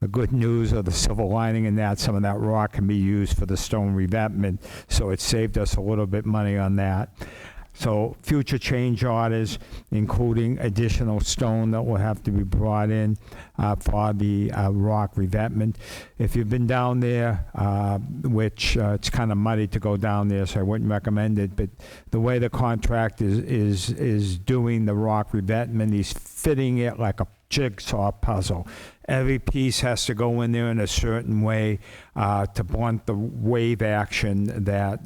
The good news, or the silver lining in that, some of that rock can be used for the stone revetment, so it saved us a little bit money on that. So future change orders, including additional stone that will have to be brought in for the rock revetment. If you've been down there, which it's kind of muddy to go down there, so I wouldn't recommend it, but the way the contract is doing the rock revetment, he's fitting it like a jigsaw puzzle. Every piece has to go in there in a certain way to blunt the wave action that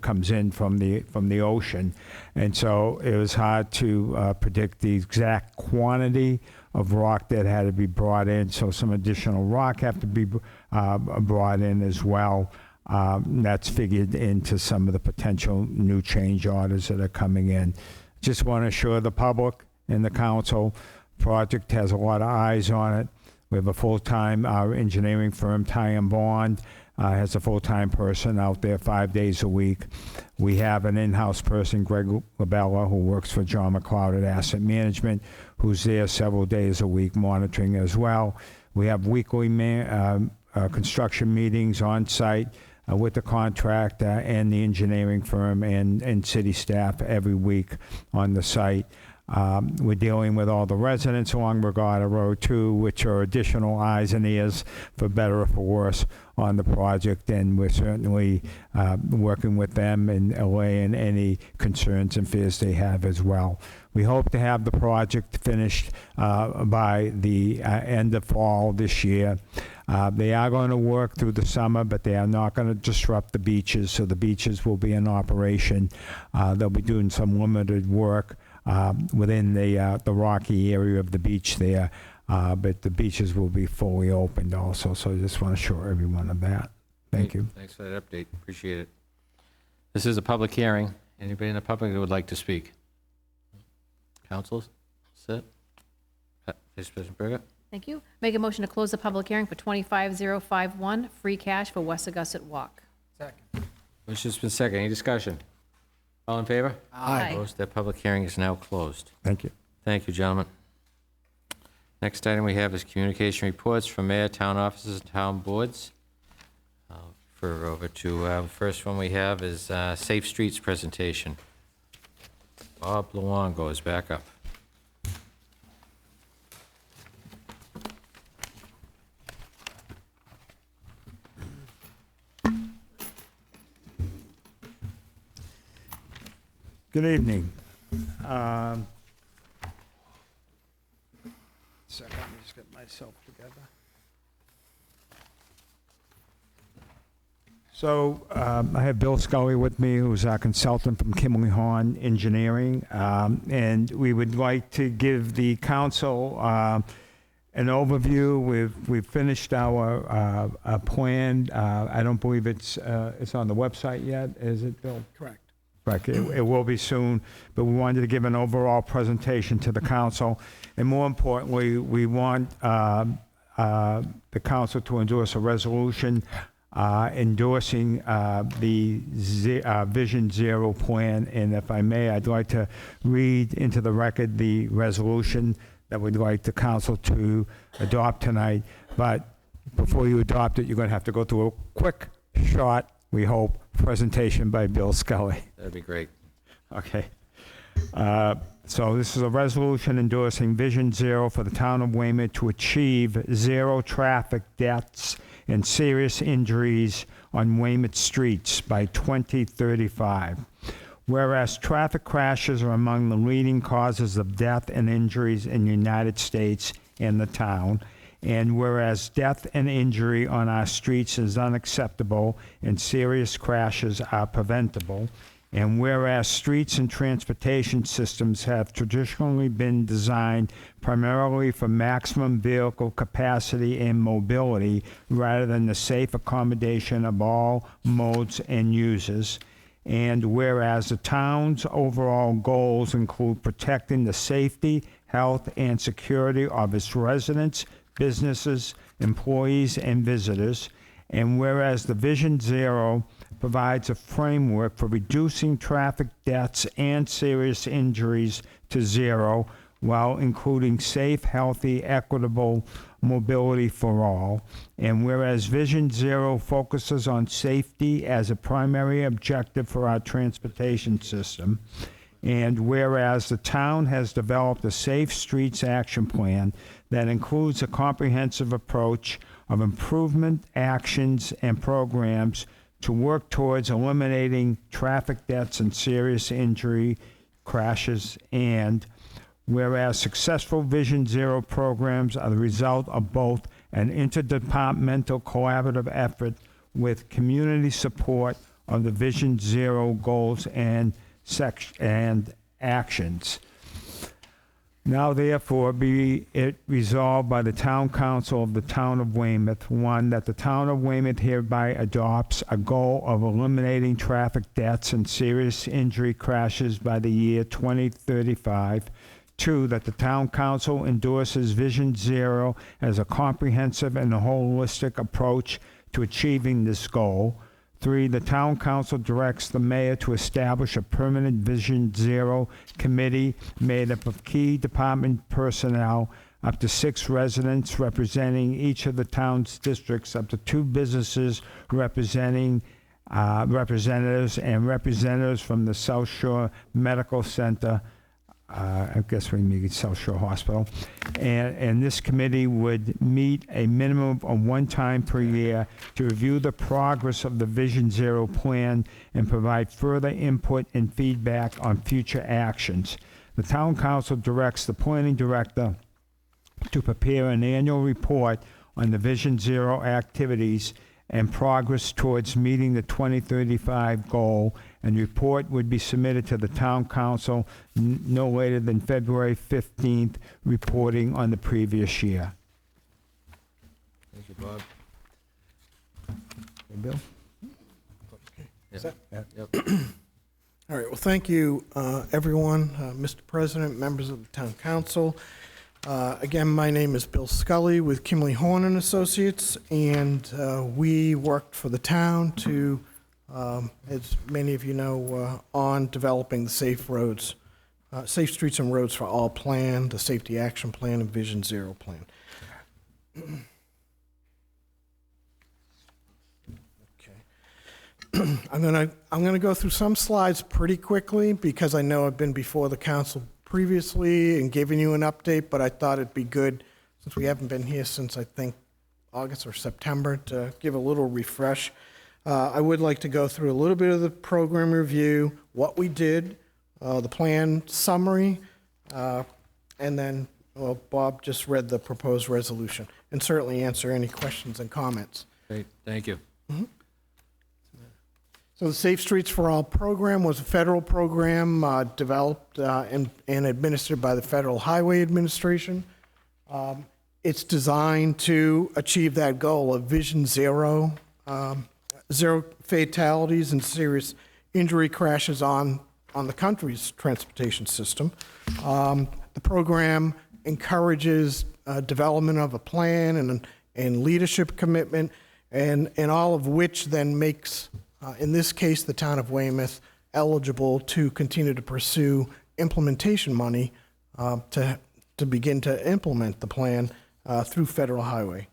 comes in from the ocean. And so it was hard to predict the exact quantity of rock that had to be brought in. So some additional rock have to be brought in as well. That's figured into some of the potential new change orders that are coming in. Just want to assure the public and the council, project has a lot of eyes on it. We have a full-time engineering firm, Ty & Bond, has a full-time person out there 5 days a week. We have an in-house person, Greg Labella, who works for John McLeod at Asset Management, who's there several days a week monitoring as well. We have weekly construction meetings on site with the contractor and the engineering firm and city staff every week on the site. We're dealing with all the residents along Regatta Road 2, which are additional eyes and ears, for better or for worse, on the project, and we're certainly working with them and allaying any concerns and fears they have as well. We hope to have the project finished by the end of fall this year. They are going to work through the summer, but they are not going to disrupt the beaches, so the beaches will be in operation. They'll be doing some limited work within the rocky area of the beach there, but the beaches will be fully opened also, so I just want to assure everyone of that. Thank you. Thanks for that update. Appreciate it. This is a public hearing. Anybody in the public that would like to speak? Councilors, sit. Vice President Berger? Thank you. Make a motion to close the public hearing for 25051, free cash for West Augusta Walk. Motion's been seconded. Any discussion? All in favor? Aye. Opposed? That public hearing is now closed. Thank you. Thank you, gentlemen. Next item we have is communication reports from mayor, town offices, and town boards. For over to, first one we have is Safe Streets presentation. Bob Luongo is back up. Good evening. Second, let me just get myself together. So I have Bill Scully with me, who's our consultant from Kimberly Horn Engineering, and we would like to give the council an overview. We've finished our plan. I don't believe it's on the website yet, is it, Bill? Correct. Right, it will be soon, but we wanted to give an overall presentation to the council. And more importantly, we want the council to endorse a resolution endorsing the Vision Zero plan. And if I may, I'd like to read into the record the resolution that we'd like the council to adopt tonight. But before you adopt it, you're going to have to go through a quick, short, we hope, presentation by Bill Scully. That'd be great. Okay. So this is a resolution endorsing Vision Zero for the town of Weymouth to achieve zero traffic deaths and serious injuries on Weymouth streets by 2035. Whereas traffic crashes are among the leading causes of death and injuries in the United States and the town, and whereas death and injury on our streets is unacceptable and serious crashes are preventable, and whereas streets and transportation systems have traditionally been designed primarily for maximum vehicle capacity and mobility rather than the safe accommodation of all modes and users, and whereas the town's overall goals include protecting the safety, health, and security of its residents, businesses, employees, and visitors, and whereas the Vision Zero provides a framework for reducing traffic deaths and serious injuries to zero while including safe, healthy, equitable mobility for all, and whereas Vision Zero focuses on safety as a primary objective for our transportation system, and whereas the town has developed a Safe Streets Action Plan that includes a comprehensive approach of improvement actions and programs to work towards eliminating traffic deaths and serious injury, crashes, and whereas successful Vision Zero programs are the result of both an interdepartmental collaborative effort with community support of the Vision Zero goals and actions. Now therefore be it resolved by the Town Council of the Town of Weymouth, one, that the Town of Weymouth hereby adopts a goal of eliminating traffic deaths and serious injury crashes by the year 2035. Two, that the Town Council endorses Vision Zero as a comprehensive and holistic approach to achieving this goal. Three, the Town Council directs the mayor to establish a permanent Vision Zero committee made up of key department personnel, up to 6 residents representing each of the town's districts, up to 2 businesses representing representatives, and representatives from the South Shore Medical Center, I guess we mean South Shore Hospital. And this committee would meet a minimum of 1 time per year to review the progress of the Vision Zero plan and provide further input and feedback on future actions. The Town Council directs the planning director to prepare an annual report on the Vision Zero activities and progress towards meeting the 2035 goal, and report would be submitted to the Town Council no later than February 15th, reporting on the previous year. Thank you, Bob. Hey, Bill? Yep. All right, well, thank you, everyone, Mr. President, members of the Town Council. Again, my name is Bill Scully with Kimley Horn and Associates, and we worked for the town to, as many of you know, on developing the Safe Streets and Roads for All plan, the Safety Action Plan, and Vision Zero plan. Okay. I'm gonna go through some slides pretty quickly because I know I've been before the council previously and given you an update, but I thought it'd be good, since we haven't been here since, I think, August or September, to give a little refresh. I would like to go through a little bit of the program review, what we did, the plan summary, and then, well, Bob just read the proposed resolution, and certainly answer any questions and comments. Great, thank you. So the Safe Streets for All program was a federal program developed and administered by the Federal Highway Administration. It's designed to achieve that goal of Vision Zero, zero fatalities and serious injury crashes on the country's transportation system. The program encourages development of a plan and leadership commitment, and all of which then makes in this case, the town of Weymouth eligible to continue to pursue implementation money to begin to implement the plan through Federal Highway.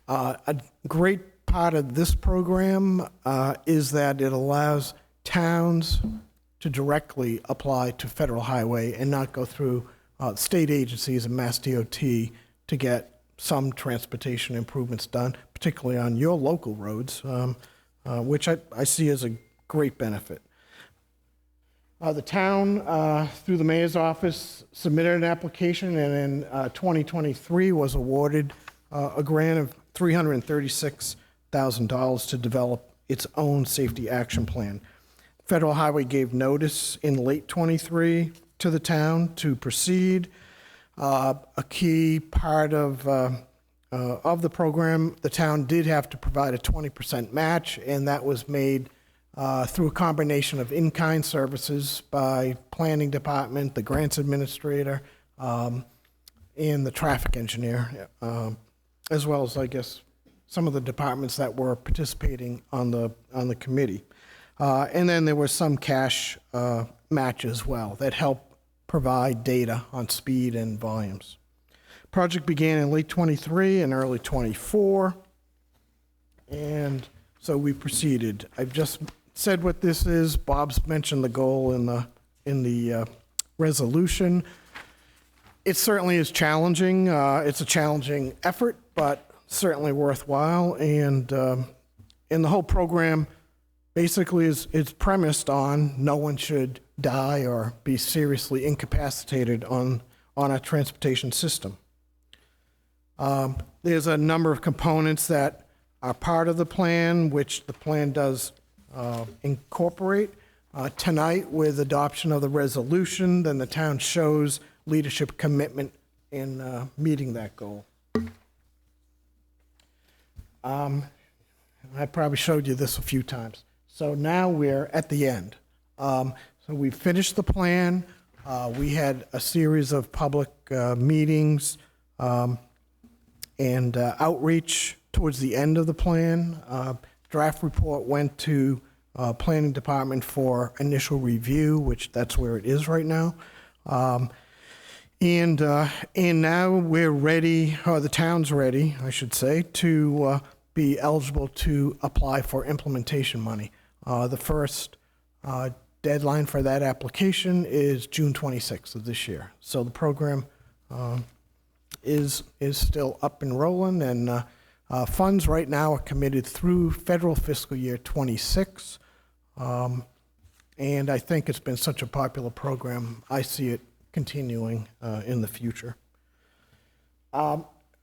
A great part of this program is that it allows towns to directly apply to Federal Highway and not go through state agencies and Mass DOT to get some transportation improvements done, particularly on your local roads, which I see as a great benefit. The town, through the mayor's office, submitted an application and in 2023 was awarded a grant of $336,000 to develop its own safety action plan. Federal Highway gave notice in late '23 to the town to proceed. A key part of the program, the town did have to provide a 20% match, and that was made through a combination of in-kind services by planning department, the grants administrator, and the traffic engineer, as well as, I guess, some of the departments that were participating on the committee. And then there was some cash match as well that helped provide data on speed and volumes. Project began in late '23 and early '24, and so we proceeded. I've just said what this is. Bob's mentioned the goal in the resolution. It certainly is challenging. It's a challenging effort, but certainly worthwhile. And the whole program basically is premised on no one should die or be seriously incapacitated on our transportation system. There's a number of components that are part of the plan, which the plan does incorporate. Tonight, with adoption of the resolution, then the town shows leadership commitment in meeting that goal. I probably showed you this a few times. So now we're at the end. So we finished the plan. We had a series of public meetings and outreach towards the end of the plan. Draft report went to planning department for initial review, which that's where it is right now. And now we're ready, or the town's ready, I should say, to be eligible to apply for implementation money. The first deadline for that application is June 26th of this year. So the program is still up and rolling, and funds right now are committed through federal fiscal year '26. And I think it's been such a popular program, I see it continuing in the future.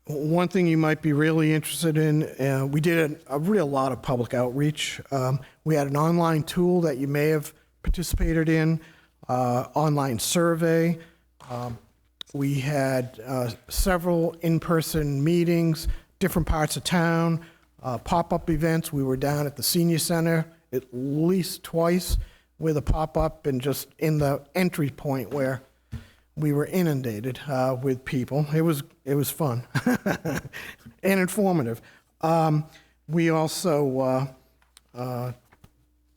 One thing you might be really interested in, we did a real lot of public outreach. We had an online tool that you may have participated in, online survey. We had several in-person meetings, different parts of town, pop-up events. We were down at the senior center at least twice with a pop-up and just in the entry point where we were inundated with people. It was fun and informative. We also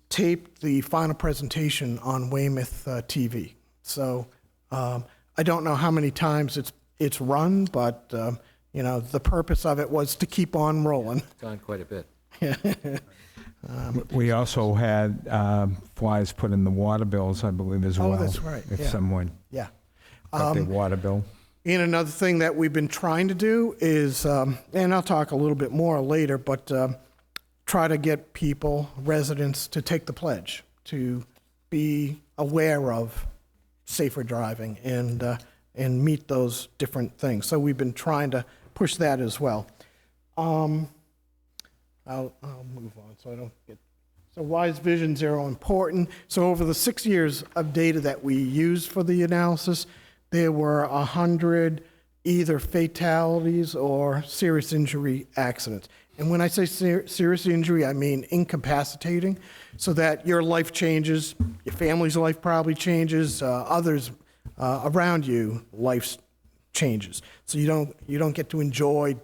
taped the final presentation on Weymouth TV. So I don't know how many times it's run, but the purpose of it was to keep on rolling. It's on quite a bit. We also had flyers put in the water bills, I believe, as well. Oh, that's right. If Yeah. someone Yeah. got their water bill. And another thing that we've been trying to do is, and I'll talk a little bit more later, but try to get people, residents, to take the pledge, to be aware of safer driving and meet those different things. So we've been trying to push that as well. I'll move on so I don't get... So why is Vision Zero important? So over the 6 years of data that we used for the analysis, there were 100 either fatalities or serious injury accidents. And when I say serious injury, I mean incapacitating, so that your life changes, your family's life probably changes, others around you, life changes. So you don't get to enjoy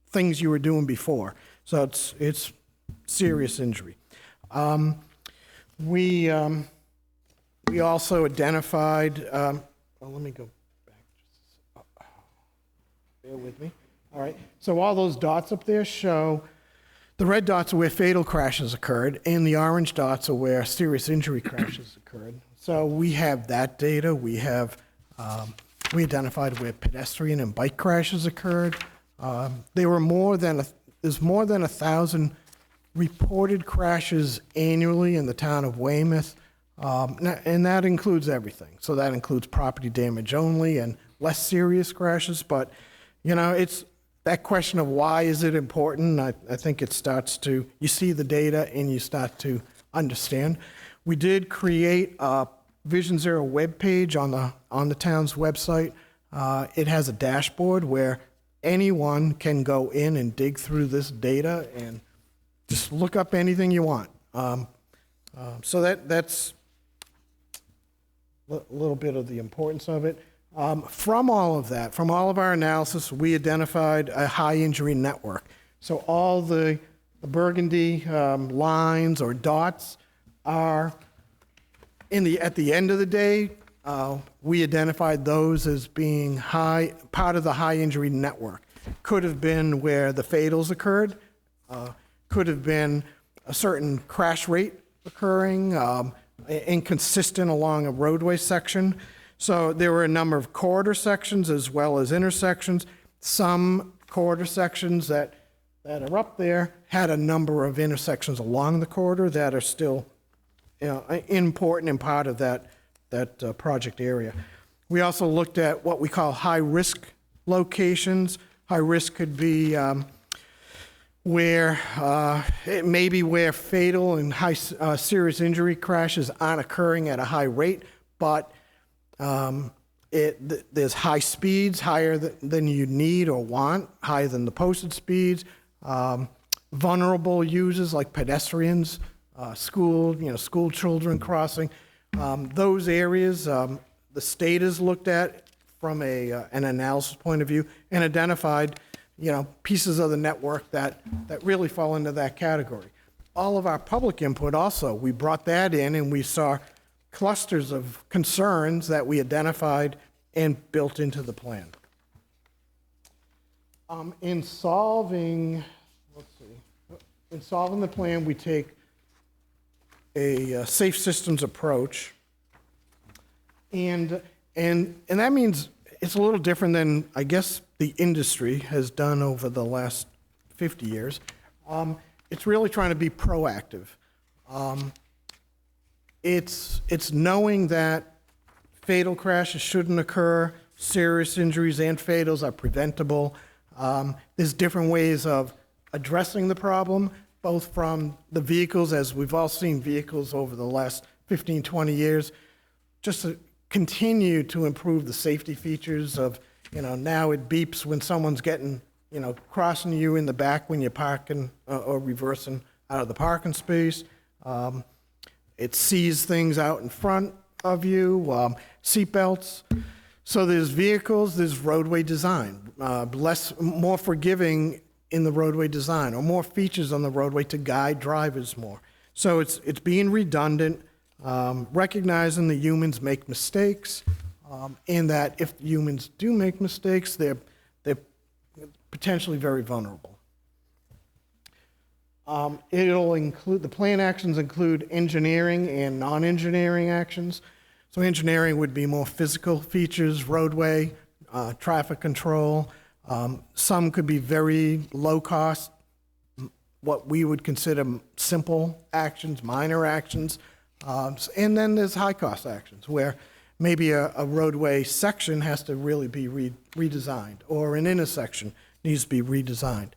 things you were doing before. So it's serious injury. We also identified, let me go back. Bear with me. All right. So all those dots up there show, the red dots are where fatal crashes occurred, and the orange dots are where serious injury crashes occurred. So we have that data. We have, we identified where pedestrian and bike crashes occurred. There were more than there's more than 1,000 reported crashes annually in the town of Weymouth, and that includes everything. So that includes property damage only and less serious crashes. But, you know, it's that question of why is it important, I think it starts to, you see the data and you start to understand. We did create a Vision Zero webpage on the town's website. It has a dashboard where anyone can go in and dig through this data and just look up anything you want. So that's a little bit of the importance of it. From all of that, from all of our analysis, we identified a high injury network. So all the burgundy lines or dots are at the end of the day, we identified those as being part of the high injury network. Could have been where the fatals occurred, could have been a certain crash rate occurring, inconsistent along a roadway section. So there were a number of corridor sections as well as intersections. Some corridor sections that are up there had a number of intersections along the corridor that are still, you know, important and part of that project area. We also looked at what we call high-risk locations. High risk could be where it may be where fatal and high serious injury crashes aren't occurring at a high rate, but there's high speeds, higher than you need or want, higher than the posted speeds. Vulnerable users like pedestrians, school children crossing. Those areas, the state has looked at from an analysis point of view and identified, pieces of the network that really fall into that category. All of our public input also, we brought that in and we saw clusters of concerns that we identified and built into the plan. In solving the plan, we take a safe systems approach, and that means it's a little different than, I guess, the industry has done over the last 50 years. It's really trying to be proactive. It's knowing that fatal crashes shouldn't occur, serious injuries and fatals are preventable. There's different ways of addressing the problem, both from the vehicles, as we've all seen vehicles over the last 15, 20 years, just to continue to improve the safety features of, now it beeps when someone's getting, crossing you in the back when you're parking or reversing out of the parking space. It sees things out in front of you, seatbelts. So there's vehicles, there's roadway design, more forgiving in the roadway design, or more features on the roadway to guide drivers more. So it's being redundant, recognizing that humans make mistakes, and that if humans do make mistakes, they're potentially very vulnerable. The plan actions include engineering and non-engineering actions. So engineering would be more physical features, roadway, traffic control. Some could be very low cost, what we would consider simple actions, minor actions. And then there's high cost actions where maybe a roadway section has to really be redesigned, or an intersection needs to be redesigned.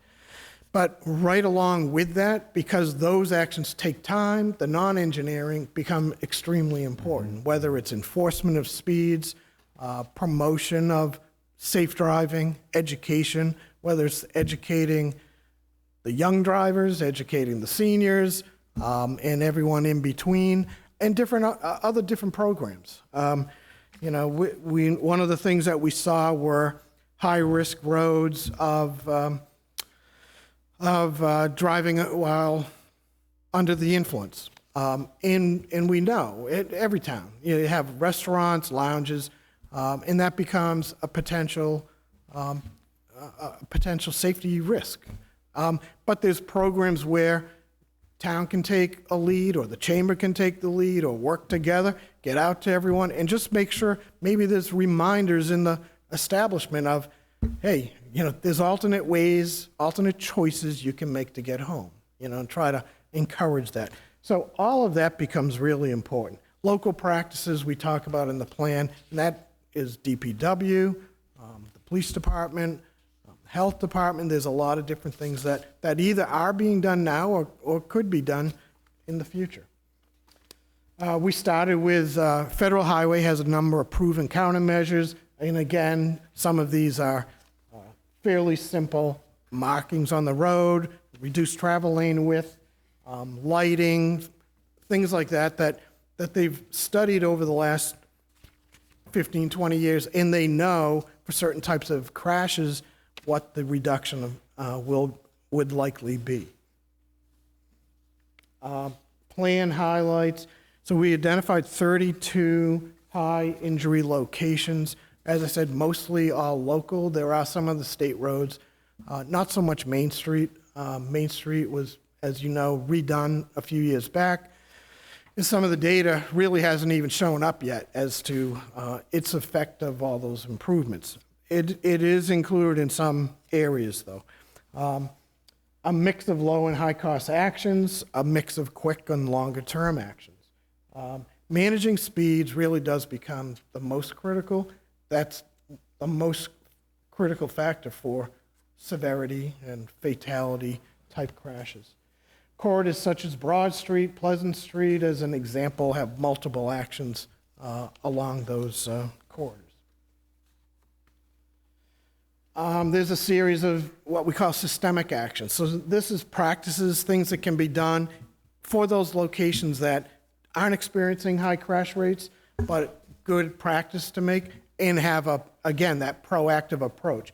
But right along with that, because those actions take time, the non-engineering become extremely important, whether it's enforcement of speeds, promotion of safe driving, education, whether it's educating the young drivers, educating the seniors, and everyone in between, and other different programs. One of the things that we saw were high-risk roads of driving while under the influence. And we know, every town, you have restaurants, lounges, and that becomes a potential safety risk. But there's programs where town can take a lead, or the chamber can take the lead, or work together, get out to everyone, and just make sure maybe there's reminders in the establishment of hey, there's alternate ways, alternate choices you can make to get home, and try to encourage that. So all of that becomes really important. Local practices we talk about in the plan, and that is DPW, the police department, health department. There's a lot of different things that either are being done now or could be done in the future. We started with Federal Highway has a number of proven countermeasures, and again, some of these are fairly simple markings on the road, reduced travel lane width, lighting, things like that they've studied over the last 15, 20 years, and they know for certain types of crashes what the reduction would likely be. Plan highlights. So we identified 32 high injury locations. As I said, mostly all local. There are some of the state roads, not so much Main Street. Main Street was, as you know, redone a few years back. And some of the data really hasn't even shown up yet as to its effect of all those improvements. It is included in some areas, though. A mix of low and high cost actions, a mix of quick and longer term actions. Managing speeds really does become the most critical. That's the most critical factor for severity and fatality type crashes. Corridors such as Broad Street, Pleasant Street, as an example, have multiple actions along those corridors. There's a series of what we call systemic actions. So this is practices, things that can be done for those locations that aren't experiencing high crash rates, but good practice to make, and have, again, that proactive approach.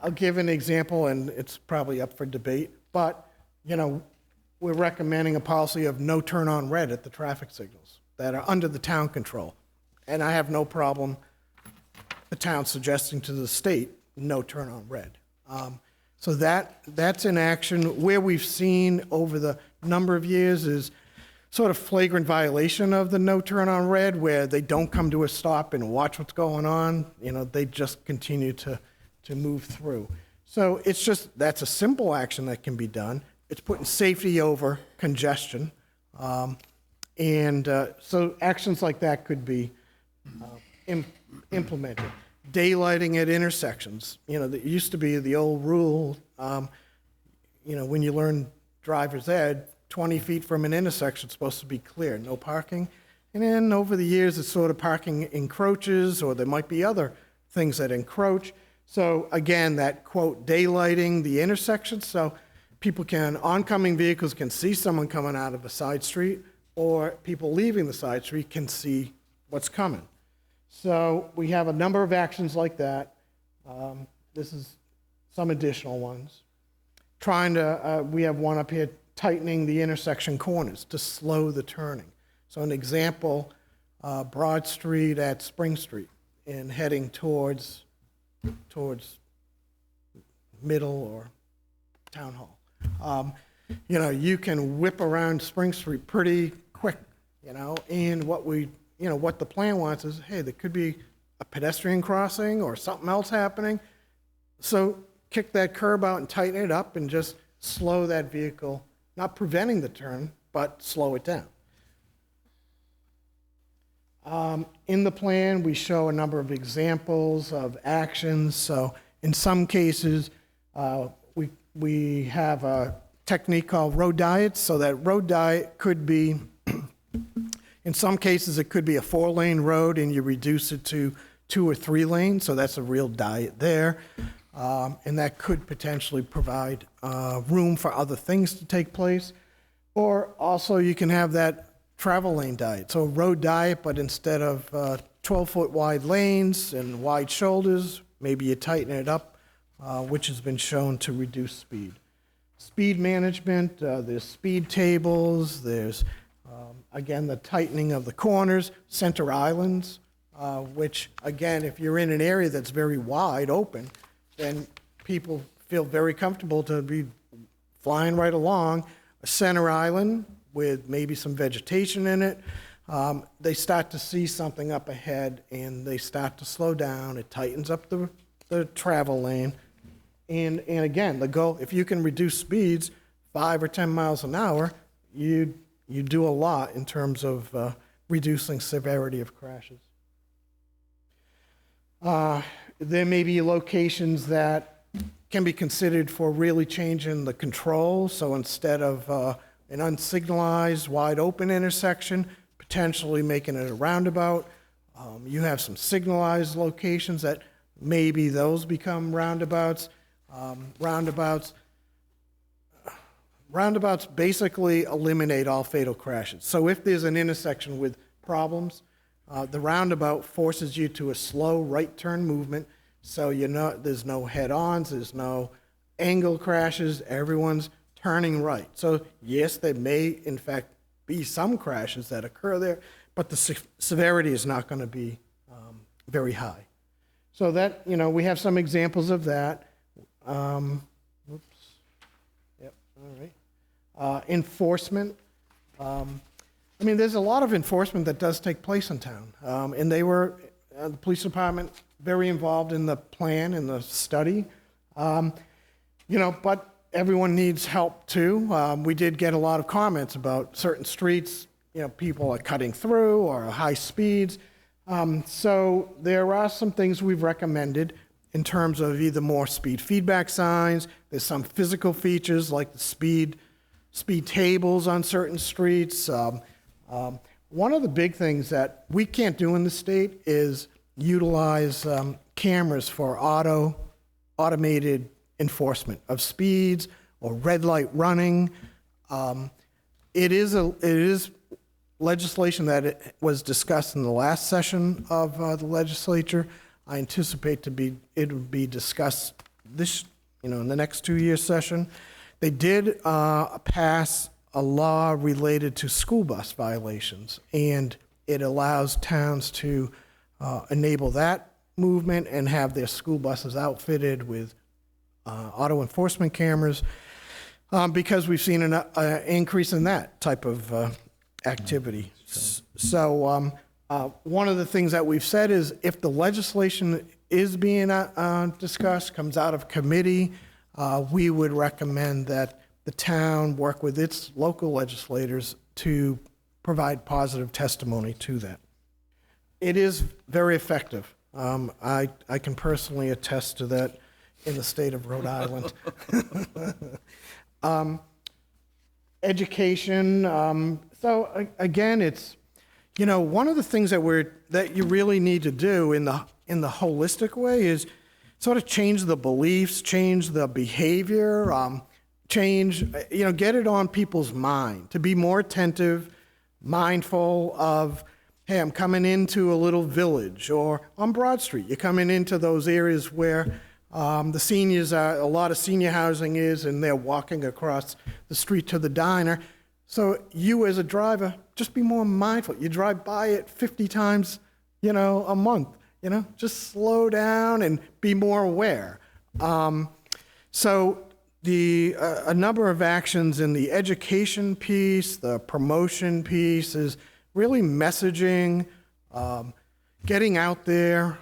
I'll give an example, and it's probably up for debate, but, we're recommending a policy of no turn on red at the traffic signals that are under the town control. And I have no problem the town suggesting to the state, no turn on red. So that's in action. Where we've seen over the number of years is sort of flagrant violation of the no turn on red, where they don't come to a stop and watch what's going on. They just continue to move through. So that's a simple action that can be done. It's putting safety over congestion. So actions like that could be implemented. Daylighting at intersections. There used to be the old rule, when you learn driver's ed, 20 feet from an intersection is supposed to be clear, no parking. And then over the years, it's sort of parking encroaches, or there might be other things that encroach. So again, that quote, daylighting the intersection, so oncoming vehicles can see someone coming out of a side street, or people leaving the side street can see what's coming. So we have a number of actions like that. This is some additional ones. We have one up here, tightening the intersection corners to slow the turning. So an example, Broad Street at Spring Street and heading towards Middle or Town Hall. You can whip around Spring Street pretty quick, and what the plan wants is, hey, there could be a pedestrian crossing or something else happening. So kick that curb out and tighten it up and just slow that vehicle, not preventing the turn, but slow it down. In the plan, we show a number of examples of actions. So in some cases, we have a technique called road diets. So that road diet could be, in some cases, it could be a 4-lane road and you reduce it to 2 or 3 lanes. So that's a real diet there. And that could potentially provide room for other things to take place. Or also you can have that travel lane diet. So road diet, but instead of 12-foot wide lanes and wide shoulders, maybe you tighten it up, which has been shown to reduce speed. Speed management, there's speed tables, there's, again, the tightening of the corners, center islands, which, again, if you're in an area that's very wide open, then people feel very comfortable to be flying right along. A center island with maybe some vegetation in it, they start to see something up ahead and they start to slow down. It tightens up the the travel lane. And again, the goal, if you can reduce speeds 5 or 10 miles an hour, you do a lot in terms of reducing severity of crashes. There may be locations that can be considered for really changing the control. So instead of an unsignalized, wide open intersection, potentially making it a roundabout, you have some signalized locations that maybe those become roundabouts. Roundabouts basically eliminate all fatal crashes. So if there's an intersection with problems, the roundabout forces you to a slow right turn movement, so there's no head-ons, there's no angle crashes, everyone's turning right. So yes, there may in fact be some crashes that occur there, but the severity is not going to be very high. So that, we have some examples of that. Oops. Yep, all right. Enforcement. There's a lot of enforcement that does take place in town. And they were, the police department, very involved in the plan and the study. But everyone needs help too. We did get a lot of comments about certain streets, people are cutting through or high speeds. So there are some things we've recommended in terms of either more speed feedback signs. There's some physical features like the speed tables on certain streets. One of the big things that we can't do in the state is utilize cameras for automated enforcement of speeds or red light running. It is legislation that was discussed in the last session of the legislature. I anticipate it would be discussed in the next 2-year session. They did pass a law related to school bus violations, and it allows towns to enable that movement and have their school buses outfitted with auto enforcement cameras because we've seen an increase in that type of activity. So one of the things that we've said is if the legislation is being discussed, comes out of committee, we would recommend that the town work with its local legislators to provide positive testimony to that. It is very effective. I can personally attest to that in the state of Rhode Island. Education. So again, it's one of the things that you really need to do in the holistic way is sort of change the beliefs, change the behavior, get it on people's mind to be more attentive, mindful of, hey, I'm coming into a little village, or on Broad Street, you're coming into those areas where the seniors are, a lot of senior housing is, and they're walking across the street to the diner. So you as a driver, just be more mindful. You drive by it 50 times, a month, just slow down and be more aware. So a number of actions in the education piece, the promotion piece is really messaging, getting out there,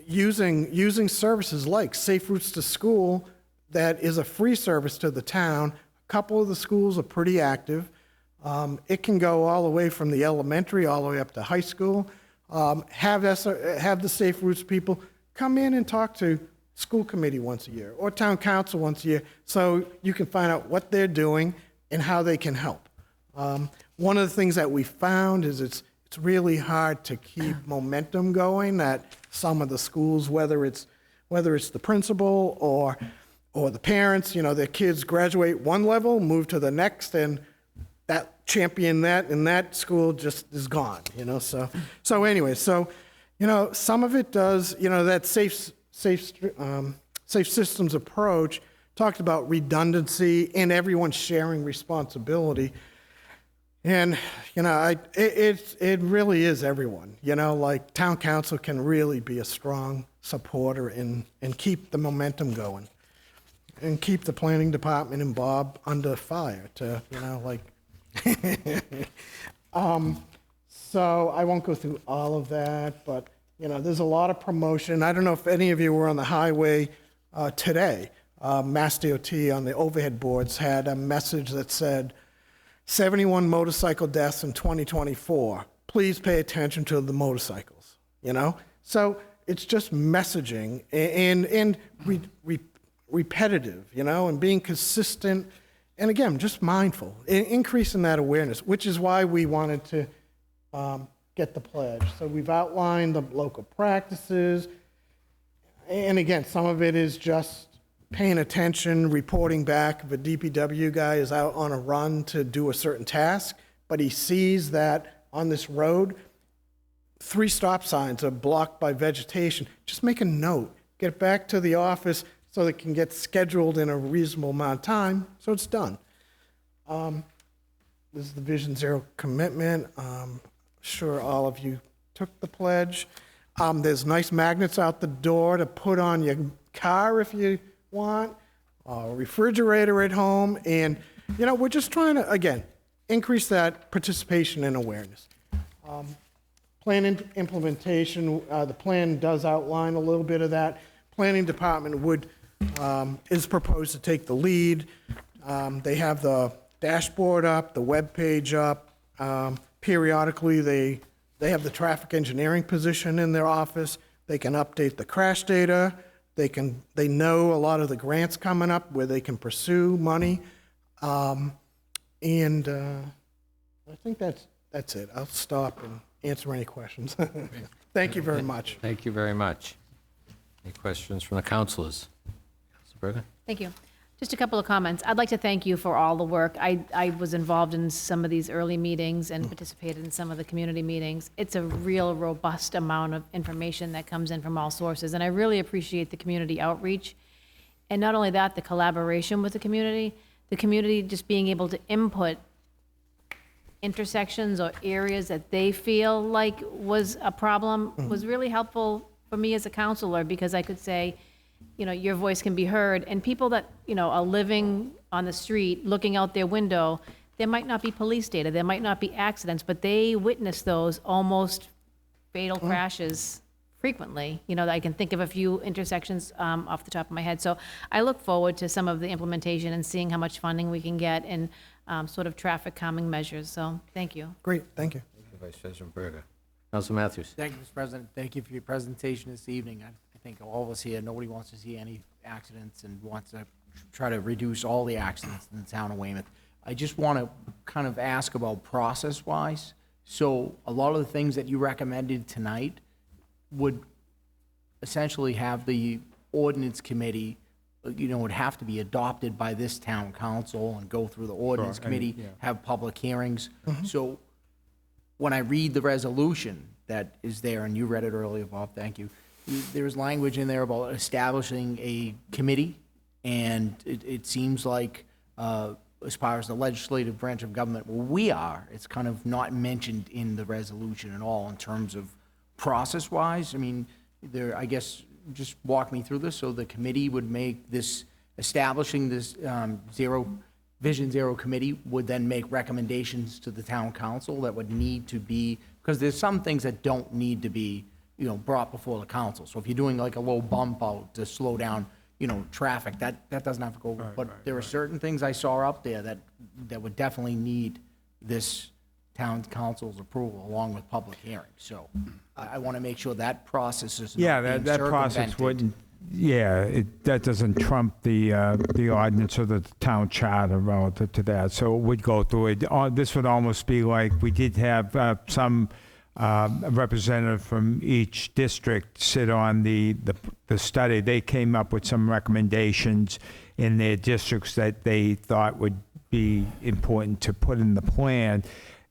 using services like Safe Routes to School that is a free service to the town. A couple of the schools are pretty active. It can go all the way from the elementary all the way up to high school. Have the Safe Routes people come in and talk to school committee once a year or town council once a year so you can find out what they're doing and how they can help. One of the things that we found is it's really hard to keep momentum going at some of the schools, whether it's the principal or the parents, their kids graduate one level, move to the next, and that champion that in that school just is gone, So anyway, some of it does, that safe systems approach talked about redundancy and everyone sharing responsibility. And, it really is everyone, like town council can really be a strong supporter and keep the momentum going and keep the planning department and Bob under fire to, so I won't go through all of that, but, You know, there's a lot of promotion. I don't know if any of you were on the highway today. Mass DOT on the overhead boards had a message that said, 71 motorcycle deaths in 2024. Please pay attention to the motorcycles, you know? So it's just messaging and repetitive, you know, and being consistent. And again, just mindful, increasing that awareness, which is why we wanted to get the pledge. So we've outlined the local practices. And again, some of it is just paying attention, reporting back. If a DPW guy is out on a run to do a certain task, but he sees that on this road, 3 stop signs are blocked by vegetation, just make a note. Get it back to the office so it can get scheduled in a reasonable amount of time, so it's done. This is the Vision Zero commitment. Sure all of you took the pledge. There's nice magnets out the door to put on your car if you want, a refrigerator at home, and, you know, we're just trying to, again, increase that participation and awareness. Plan implementation, the plan does outline a little bit of that. Planning department is proposed to take the lead. They have the dashboard up, the web page up. Periodically, they have the traffic engineering position in their office. They can update the crash data. They know a lot of the grants coming up where they can pursue money. And I think that's it. I'll stop and answer any questions. Thank you very much. Thank you very much. Any questions from the councilors? Councilor Berger? Thank you. Just a couple of comments. I'd like to thank you for all the work. I was involved in some of these early meetings and participated in some of the community meetings. It's a real robust amount of information that comes in from all sources, and I really appreciate the community outreach. And not only that, the collaboration with the community just being able to input intersections or areas that they feel like was a problem was really helpful for me as a counselor, because I could say, you know, your voice can be heard. And people that, you know, are living on the street, looking out their window, there might not be police data, there might not be accidents, but they witness those almost fatal crashes frequently. You know, I can think of a few intersections off the top of my head. So I look forward to some of the implementation and seeing how much funding we can get in sort of traffic calming measures. So thank you. Great, thank you. Thank you, Vice President Berger. Councilor Matthews? Thank you, Mr. President. Thank you for your presentation this evening. I think all of us here, nobody wants to see any accidents and wants to try to reduce all the accidents in the town of Weymouth. I just want to kind of ask about process-wise. So a lot of the things that you recommended tonight would essentially have the ordinance committee, you know, would have to be adopted by this town council and go through the ordinance committee, have public hearings. So when I read the resolution that is there, and you read it earlier, Bob, thank you, there's language in there about establishing a committee, and it seems like as far as the legislative branch of government, well, we are, it's kind of not mentioned in the resolution at all in terms of process-wise. I mean, there, I guess, just walk me through this. So the committee would make this, establishing this Vision Zero committee would then make recommendations to the town council that would need to be, because there's some things that don't need to be, you know, brought before the council. So if you're doing like a low bump out to slow down, you know, traffic, that doesn't have to go. But there are certain things I saw up there that would definitely need this town council's approval along with public hearings. So I want to make sure that process is not being that process circumvented. wouldn't. Yeah, that doesn't trump the ordinance or the town charter relative to that. So it would go through it. This would almost be like we did have some representative from each district sit on the study. They came up with some recommendations in their districts that they thought would be important to put in the plan.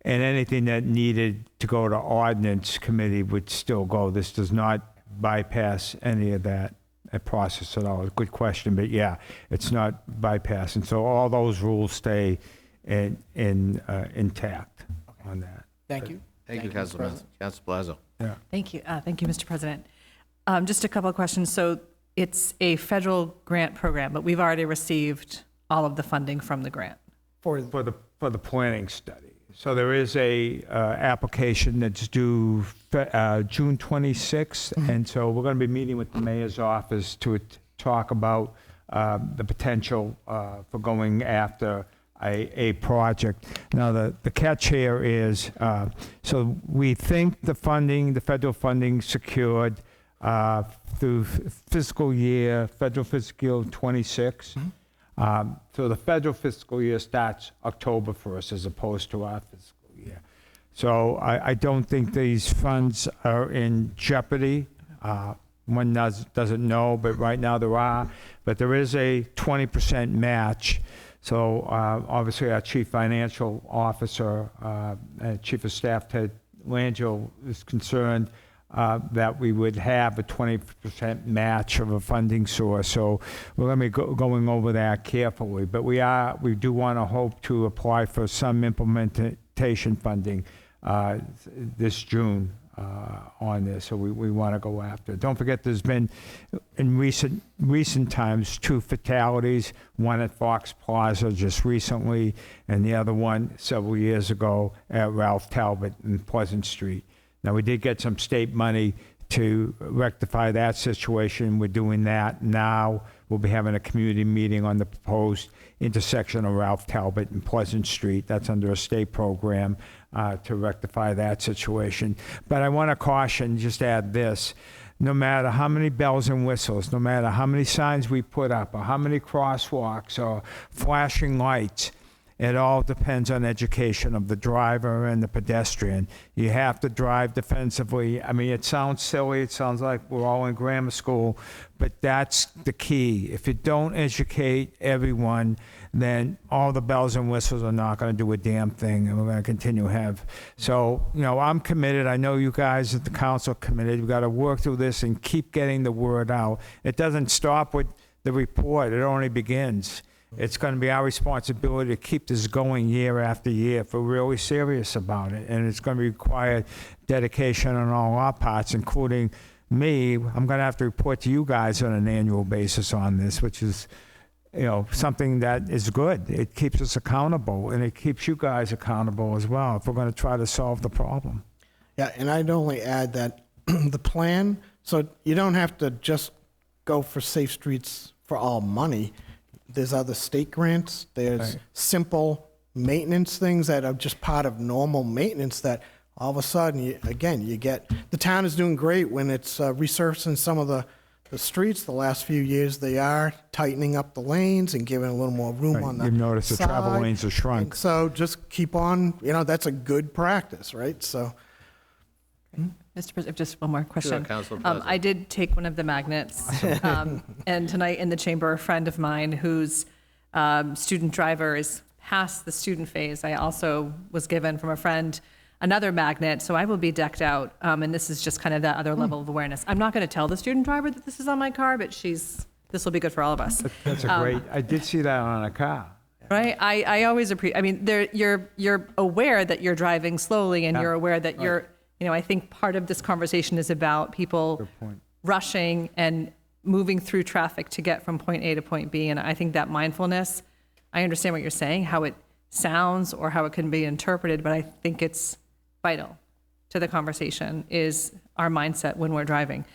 And anything that needed to go to ordinance committee would still go. This does not bypass any of that process at all. Good question, but yeah, it's not bypassing. So all those rules stay intact on that. Thank you. Thank you, Councilor Matthews. Councilor Plazo? Yeah. Thank you. Thank you, Mr. President. Just a couple of questions. So it's a federal grant program, but we've already received all of the funding from the grant. For For the planning studies. So there is a application that's due June 26th, and so we're going to be meeting with the mayor's office to talk about the potential for going after a project. Now, the catch here is, so we think the funding, the federal funding secured through federal fiscal 26. So the federal fiscal year starts October 1st as opposed to our fiscal year. So I don't think these funds are in jeopardy. One doesn't know, but right now there are. But there is a 20% match. So obviously our chief financial officer, chief of staff Ted Langell is concerned that we would have a 20% match of a funding source. So we're going to be going over that carefully. But we do want to hope to apply for some implementation funding this June on this. So we want to go after it. Don't forget, there's been in recent times 2 fatalities, one at Fox Plaza just recently, and the other one several years ago at Ralph Talbot in Pleasant Street. Now, we did get some state money to rectify that situation. We're doing that now. We'll be having a community meeting on the proposed intersection of Ralph Talbot and Pleasant Street. That's under a state program to rectify that situation. But I want to caution, just add this, no matter how many bells and whistles, no matter how many signs we put up, or how many crosswalks or flashing lights, it all depends on education of the driver and the pedestrian. You have to drive defensively. I mean, it sounds silly. It sounds like we're all in grammar school, but that's the key. If you don't educate everyone, then all the bells and whistles are not going to do a damn thing, and we're going to continue to have. So, I'm committed. I know you guys at the council are committed. We've got to work through this and keep getting the word out. It doesn't stop with the report. It only begins. It's going to be our responsibility to keep this going year after year if we're really serious about it. And it's going to require dedication on all our parts, including me. I'm going to have to report to you guys on an annual basis on this, which is, something that is good. It keeps us accountable, and it keeps you guys accountable as well if we're going to try to solve the problem. Yeah, and I'd only add that the plan, so you don't have to just go for Safe Streets for All money. There's other state grants. There's simple maintenance things that are just part of normal maintenance that all of a sudden, you get, the town is doing great when it's resurfacing some of the streets. The last few years, they are tightening up the lanes and giving a little more room on the You've noticed the travel side. lanes have shrunk. And so just keep on, that's a good practice, right? So. Mr. President, just one more question. Council President. I did take one of the magnets, and tonight in the chamber, a friend of mine whose student driver is past the student phase, I also was given from a friend another magnet, so I will be decked out, and this is just kind of that other level of awareness. I'm not going to tell the student driver that this is on my car, but this will be good for all of us. That's a great, I did see that on a car. Right? I always appreciate, you're aware that you're driving slowly, and you're aware that you're, I think part of this conversation is about people rushing and moving through traffic to get from point A to point B. And I think that mindfulness, I understand what you're saying, how it sounds or how it can be interpreted, but I think it's vital to the conversation is our mindset when we're driving.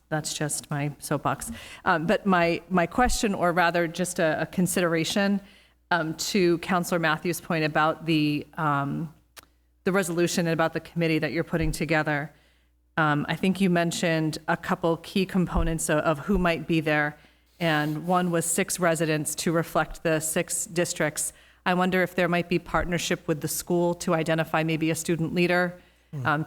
That's just my soapbox. But my question, or rather just a consideration to Councillor Matthews' point about the resolution and about the committee that you're putting together. I think you mentioned a couple key components of who might be there, and one was 6 residents to reflect the 6 districts. I wonder if there might be partnership with the school to identify maybe a student leader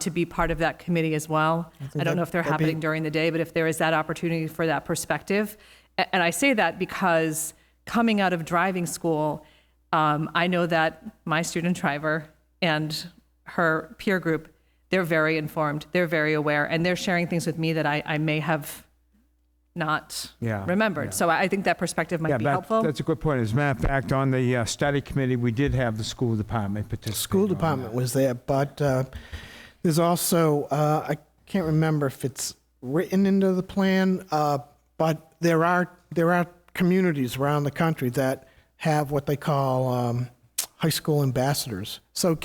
to be part of that committee as well. I don't know if they're happening during the day, but if there is that opportunity for that perspective. And I say that because coming out of driving school, I know that my student driver and her peer group, they're very informed, they're very aware, and they're sharing things with me that I may have not remembered. So I think that perspective might be helpful. That's a good point. As a matter of fact, on the study committee, we did have the school department participate. School department was there, but there's also, I can't remember if it's written into the plan, but there are communities around the country that have what they call high school ambassadors. So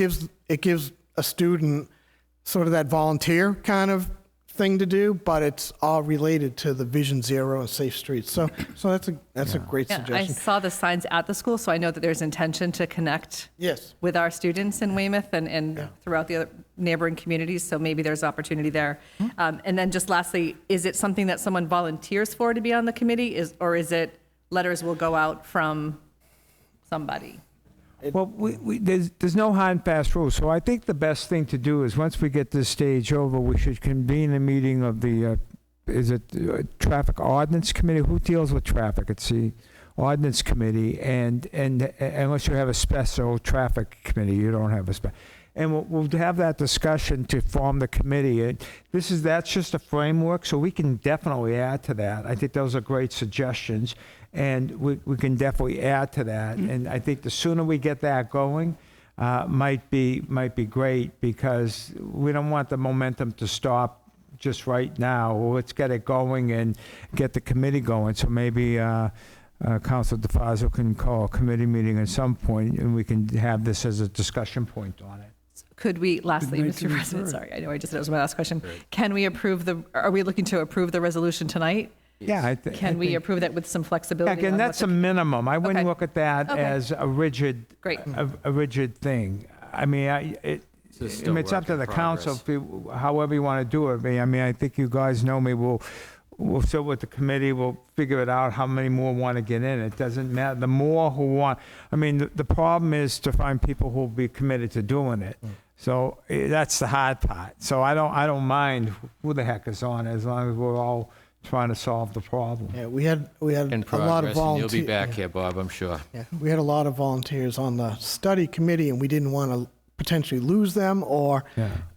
it gives a student sort of that volunteer kind of thing to do, but it's all related to the Vision Zero and Safe Streets. So that's a great Yeah, I suggestion. saw the signs at the school, so I know that there's intention to connect Yes. with our students in Weymouth and throughout the other neighboring communities, so maybe there's opportunity there. And then just lastly, is it something that someone volunteers for to be on the committee, or is it letters will go out from somebody? Well, there's no hard and fast rules, so I think the best thing to do is, once we get this stage over, we should convene a meeting of the, Traffic Ordinance Committee? Who deals with traffic? It's the Ordinance Committee, and unless you have a special traffic committee, you don't have a special. And we'll have that discussion to form the committee. And that's just a framework, so we can definitely add to that. I think those are great suggestions, and we can definitely add to that. And I think the sooner we get that going, might be great, because we don't want the momentum to stop just right now. Well, let's get it going and get the committee going. So maybe Council DeFazio can call a committee meeting at some point, and we can have this as a discussion point on it. Could we, lastly, Mr. President, sorry, I know I just said it was my last question. Can we approve are we looking to approve the resolution tonight? Yeah, Can we approve that with some flexibility? Again, on that's what a minimum. I wouldn't Okay. look at that Okay. as a rigid, Great. a rigid thing. I mean, it's up to the council, however you want to do it. I mean, I think you guys know me. We'll sit with the committee. We'll figure it out how many more want to get in. It doesn't matter. The more who want, I mean, the problem is to find people who will be committed to doing it. So that's the hard part. So I don't mind who the heck is on, as long as we're all trying to solve the problem. Yeah, we had In a lot of progress, and volunteers. you'll be back here, Bob, I'm sure. Yeah, we had a lot of volunteers on the study committee, and we didn't want to potentially lose them or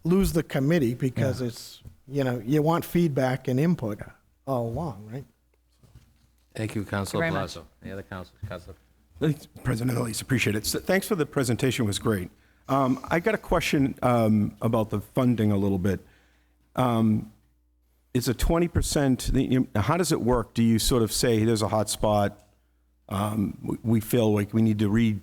lose the committee, because it's, you want feedback and input all along, right? Thank you, Councilor very much. Palazzo. Any other councilors? Councilor? Thanks, President Elise, appreciate it. Thanks for the presentation, it was great. I got a question about the funding a little bit. Is a 20%, how does it work? Do you sort of say, there's a hot spot, we feel like we need to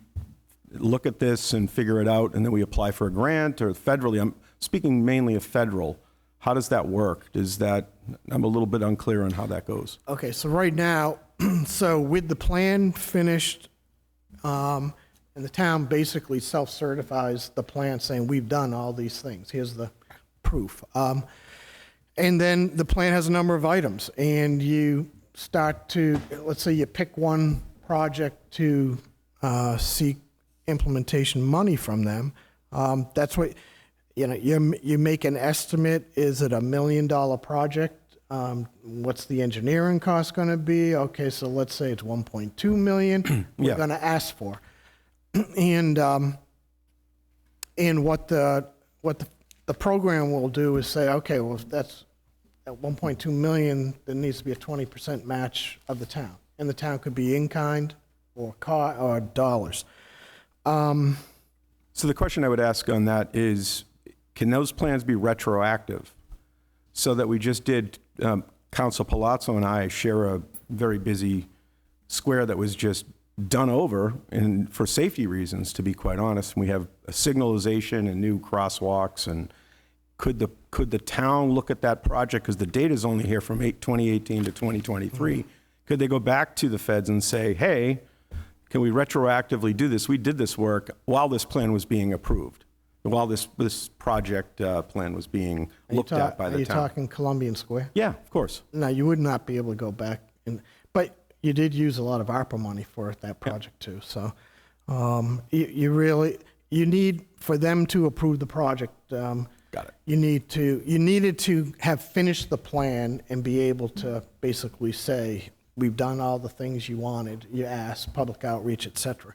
look at this and figure it out, and then we apply for a grant, or federally? I'm speaking mainly of federal. How does that work? I'm a little bit unclear on how that goes. Okay, so right now, so with the plan finished, and the town basically self-certifies the plan, saying, we've done all these things, here's the proof. And then the plan has a number of items, and you start to, let's say you pick one project to seek implementation money from them. That's what, you make an estimate. Is it $1 million project? What's the engineering cost going to be? Okay, so let's say it's 1.2 million. We're going to ask for, and what the program will do is say, okay, well, if that's at 1.2 million, there needs to be a 20% match of the town, and the town could be in kind or dollars. So the question I would ask on that is, can those plans be retroactive? So that we just did, Council Palazzo and I share a very busy square that was just done over, and for safety reasons, to be quite honest. We have a signalization and new crosswalks, and could the town look at that project, because the data is only here from 2018 to 2023, could they go back to the feds and say, hey, can we retroactively do this? We did this work while this plan was being approved, while this project plan was being looked at by the town. Are you talking Columbian Square? Yeah, of course. No, you would not be able to go back, but you did use a lot of ARPA money for that project too. So you need, for them to approve the project, Got it. you needed to have finished the plan and be able to basically say, we've done all the things you wanted, you asked, public outreach, et cetera.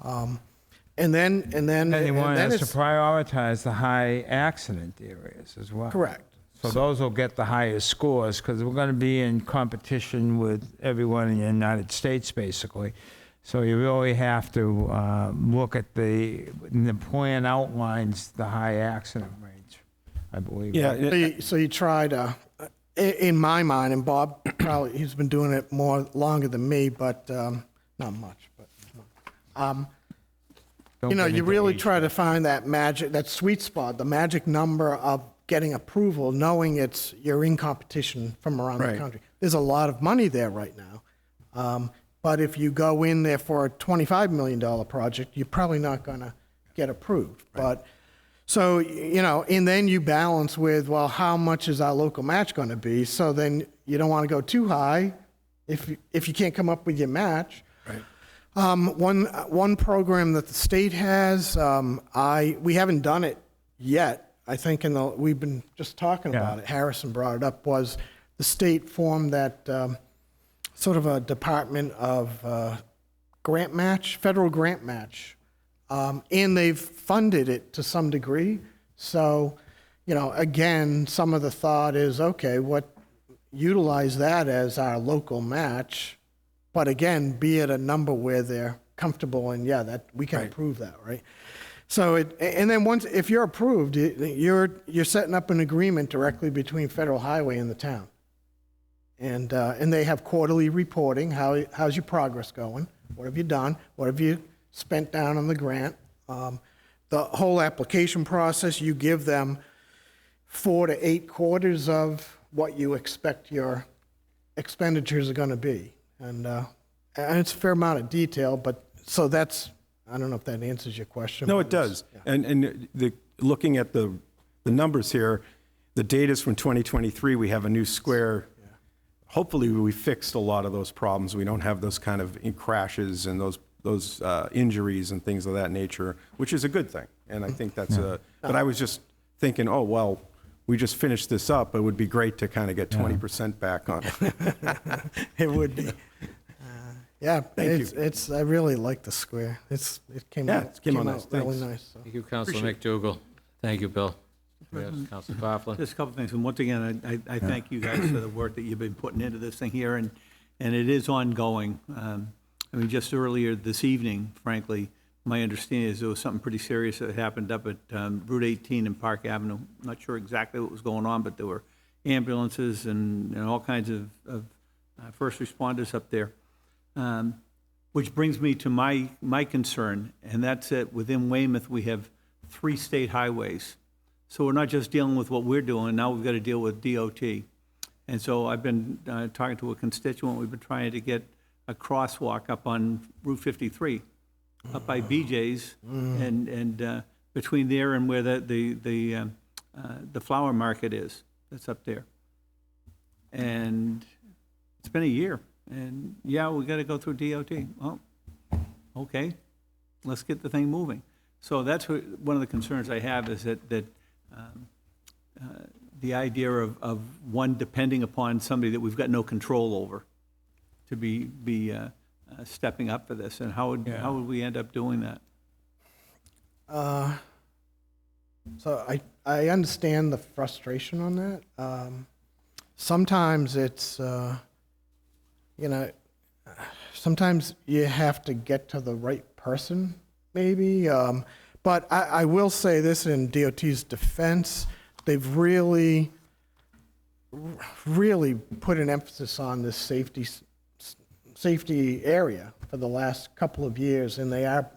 And then And they want us to it's prioritize the high accident areas as well. correct. So those will get the highest scores, because we're going to be in competition with everyone in the United States, basically. So you really have to look at the plan outlines the high accident rates, I believe. Yeah, So you tried, in my mind, and Bob probably, he's been doing it longer than me, but not much. But Don't You know, get you into really age try to find that magic, that sweet spot, the magic number of getting approval, knowing you're in competition from around the Right. country. There's a lot of money there right now. But if you go in there for a $25 million project, you're probably not going to get approved. But, so, you know, and then you balance with, well, how much is our local match going to be? So then you don't want to go too high if you can't come up with your match. One program that the state has, we haven't done it yet. I think we've been just talking about it. Harrison brought it up. Was the state formed that sort of a department of grant match, federal grant match, and they've funded it to some degree. So, you know, again, some of the thought is, okay, utilize that as our local match. But again, be at a number where they're comfortable and that we can approve that, right? So and then if you're approved, you're setting up an agreement directly between Federal Highway and the town. And they have quarterly reporting. How's your progress going? What have you done? What have you spent down on the grant? The whole application process, you give them 4 to 8 quarters of what you expect your expenditures are going to be. And it's a fair amount of detail, but so I don't know if that answers your question. No, it does. And looking at the numbers here, the data's from 2023. We have a new square. Hopefully, we fixed a lot of those problems. We don't have those kind of crashes and those injuries and things of that nature, which is a good thing. And I think that's but I was just thinking, oh, well, we just finished this up. It would be great to kind of get 20% back on it. It would be. I really like the square. It came out nice. really Thanks. nice. So. Thank you, Councilor McDougal. Thank you, Bill. Councilor Coughlin. Just a couple things, and once again, I thank you guys for the work that you've been putting into this thing here, and it is ongoing. I mean, just earlier this evening, frankly, my understanding is there was something pretty serious that happened up at Route 18 and Park Avenue. I'm not sure exactly what was going on, but there were ambulances and all kinds of first responders up there. Which brings me to my concern, and that's that within Weymouth we have 3 state highways. So we're not just dealing with what we're doing, now we've got to deal with DOT. And so I've been talking to a constituent, we've been trying to get a crosswalk up on Route 53, up by BJ's, and between there and where the flower market is, that's up there. And it's been a year. And we got to go through DOT. Well, okay, let's get the thing moving. So that's one of the concerns I have is that the idea of one depending upon somebody that we've got no control over to be stepping up for this, and how would we end up doing that? So I understand the frustration on that. Sometimes it's. Sometimes you have to get to the right person, maybe. But I will say this in DOT's defense, they've really put an emphasis on this safety area for the last couple of years, and they are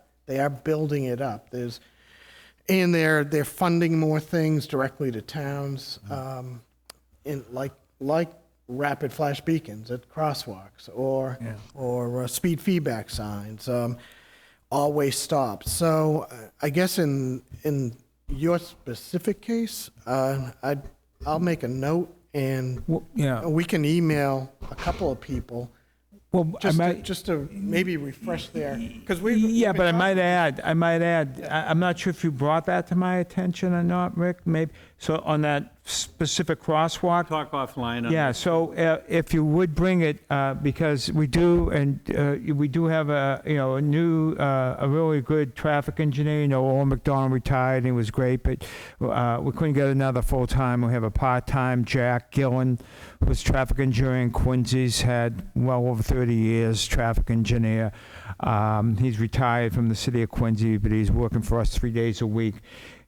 building it up. They're funding more things directly to towns, in like rapid flash beacons at crosswalks or speed feedback signs, always stop. So I guess in your specific case, I'll make a note and we can email a couple of people. Well, just to maybe refresh their, because but I might add, I'm not sure if you brought that to my attention or not, Rick, maybe. So on that specific crosswalk. Talk offline. Yeah, so if you would bring it, because we do have a new, a really good traffic engineer. Owen McDonald retired and he was great, but we couldn't get another full-time. We have a part-time, Jack Gillen, who's traffic engineer in Quincy's, had well over 30 years traffic engineer. He's retired from the city of Quincy, but he's working for us 3 days a week.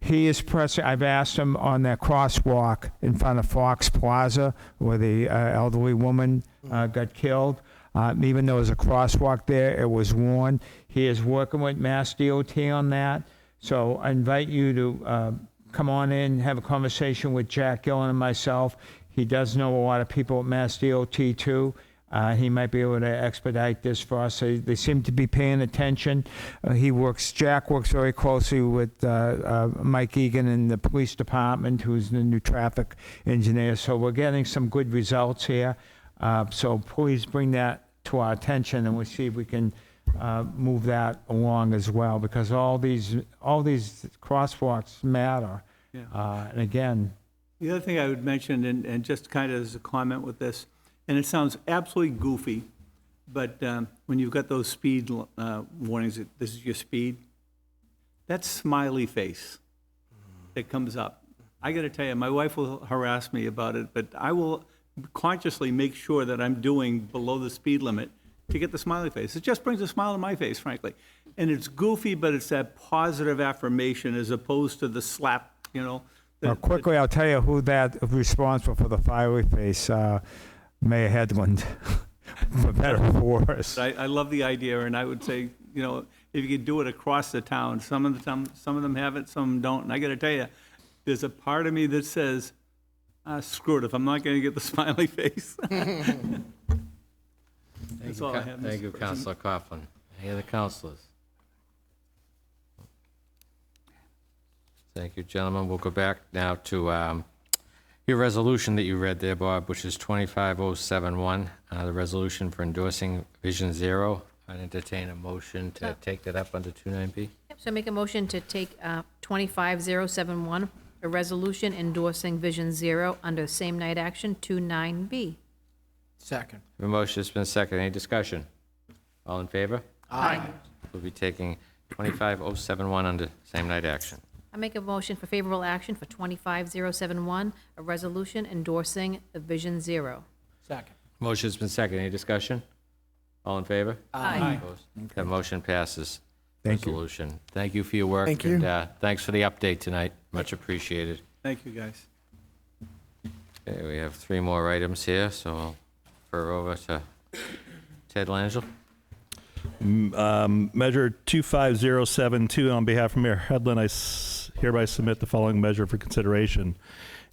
He is pressing. I've asked him on that crosswalk in front of Fox Plaza where the elderly woman got killed. Even though there's a crosswalk there, it was warned. He is working with Mass DOT on that. So I invite you to come on in, have a conversation with Jack Gillen and myself. He does know a lot of people at Mass DOT too. He might be able to expedite this for us. They seem to be paying attention. Jack works very closely with Mike Egan in the police department, who's the new traffic engineer. So we're getting some good results here. So please bring that to our attention, and we'll see if we can move that along as well, because all these crosswalks matter. Yeah. And again, The other thing I would mention, and just kind of as a comment with this, and it sounds absolutely goofy, but when you've got those speed warnings, that this is your speed, that smiley face that comes up. I got to tell you, my wife will harass me about it, but I will consciously make sure that I'm doing below the speed limit to get the smiley face. It just brings a smile to my face, frankly. And it's goofy, but it's that positive affirmation as opposed to the slap, you know. Now, quickly, I'll tell you who that responsible for the fiery face, Mayor Headland, for better or for worse. I love the idea, and I would say, you know, if you could do it across the town, some of them have it, some of them don't. And I got to tell you, there's a part of me that says, screw it, if I'm not going to get the smiley face. That's all I have, Mr. Thank you, Councilor Coughlin. Any other councilors? Thank you, gentlemen. We'll go back now to your resolution that you read there, Bob, which is 25071, the resolution for endorsing Vision Zero. I'd entertain a motion to take that up under 29B. Yep, so I make a motion to take 25071, a resolution endorsing Vision Zero under same night action 29B. Second. The motion has been seconded. Any discussion? All in favor? Aye. We'll be taking 25071 under same night action. I make a motion for favorable action for 25071, a resolution endorsing the Vision Zero. Second. Motion has been seconded. Any discussion? All in favor? Aye. Opposed? That motion passes. Thank you. Resolution. Thank you for your work. Thank you. And thanks for the update tonight. Much appreciated. Thank you, guys. Okay, we have 3 more items here, so I'll refer over to Ted Langell. Measure 25072, on behalf of Mayor Headland, I hereby submit the following measure for consideration.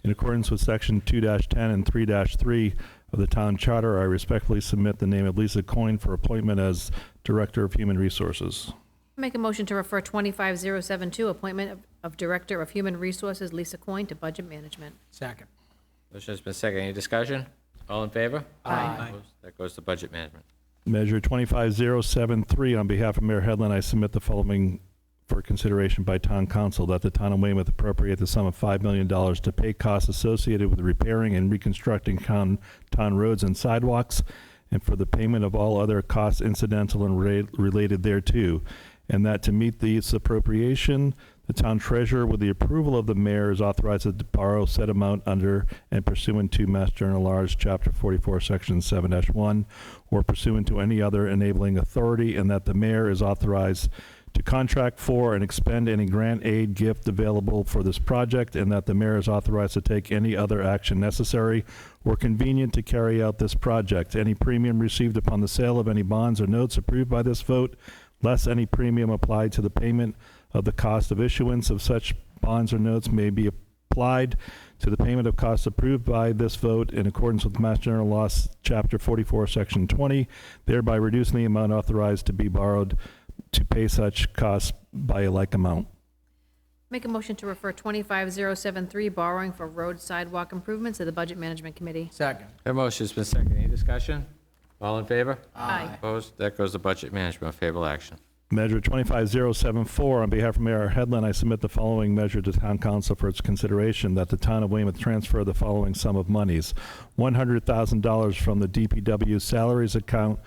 In accordance with Section 2-10 and 3-3 of the Town Charter, I respectfully submit the name of Lisa Coyne for appointment as Director of Human Resources. Make a motion to refer 25072, appointment of Director of Human Resources Lisa Coyne to Budget Management. Second. Motion has been seconded. Any discussion? All in favor? Aye. Opposed? That goes to Budget Management. Measure 25073, on behalf of Mayor Headland, I submit the following for consideration by Town Council, that the Town of Weymouth appropriate the sum of $5 million to pay costs associated with repairing and reconstructing town roads and sidewalks, and for the payment of all other costs incidental and related thereto, and that to meet this appropriation, the town treasurer, with the approval of the mayor, is authorized to borrow said amount under and pursuant to Mass General Laws, Chapter 44, Section 7-1, or pursuant to any other enabling authority, and that the mayor is authorized to contract for and expend any grant, aid, gift available for this project, and that the mayor is authorized to take any other action necessary or convenient to carry out this project. Any premium received upon the sale of any bonds or notes approved by this vote, less any premium applied to the payment of the cost of issuance of such bonds or notes, may be applied to the payment of costs approved by this vote in accordance with Mass General Laws, Chapter 44, Section 20, thereby reducing the amount authorized to be borrowed to pay such costs by a like amount. Make a motion to refer 25073, borrowing for road sidewalk improvements, to the Budget Management Committee. Second. The motion has been seconded. Any discussion? All in favor? Aye. Opposed? That goes to Budget Management. Favorable action. Measure 25074, on behalf of Mayor Headland, I submit the following measure to Town Council for its consideration, that the Town of Weymouth transfer the following sum of monies: $100,000 from the DPW salaries account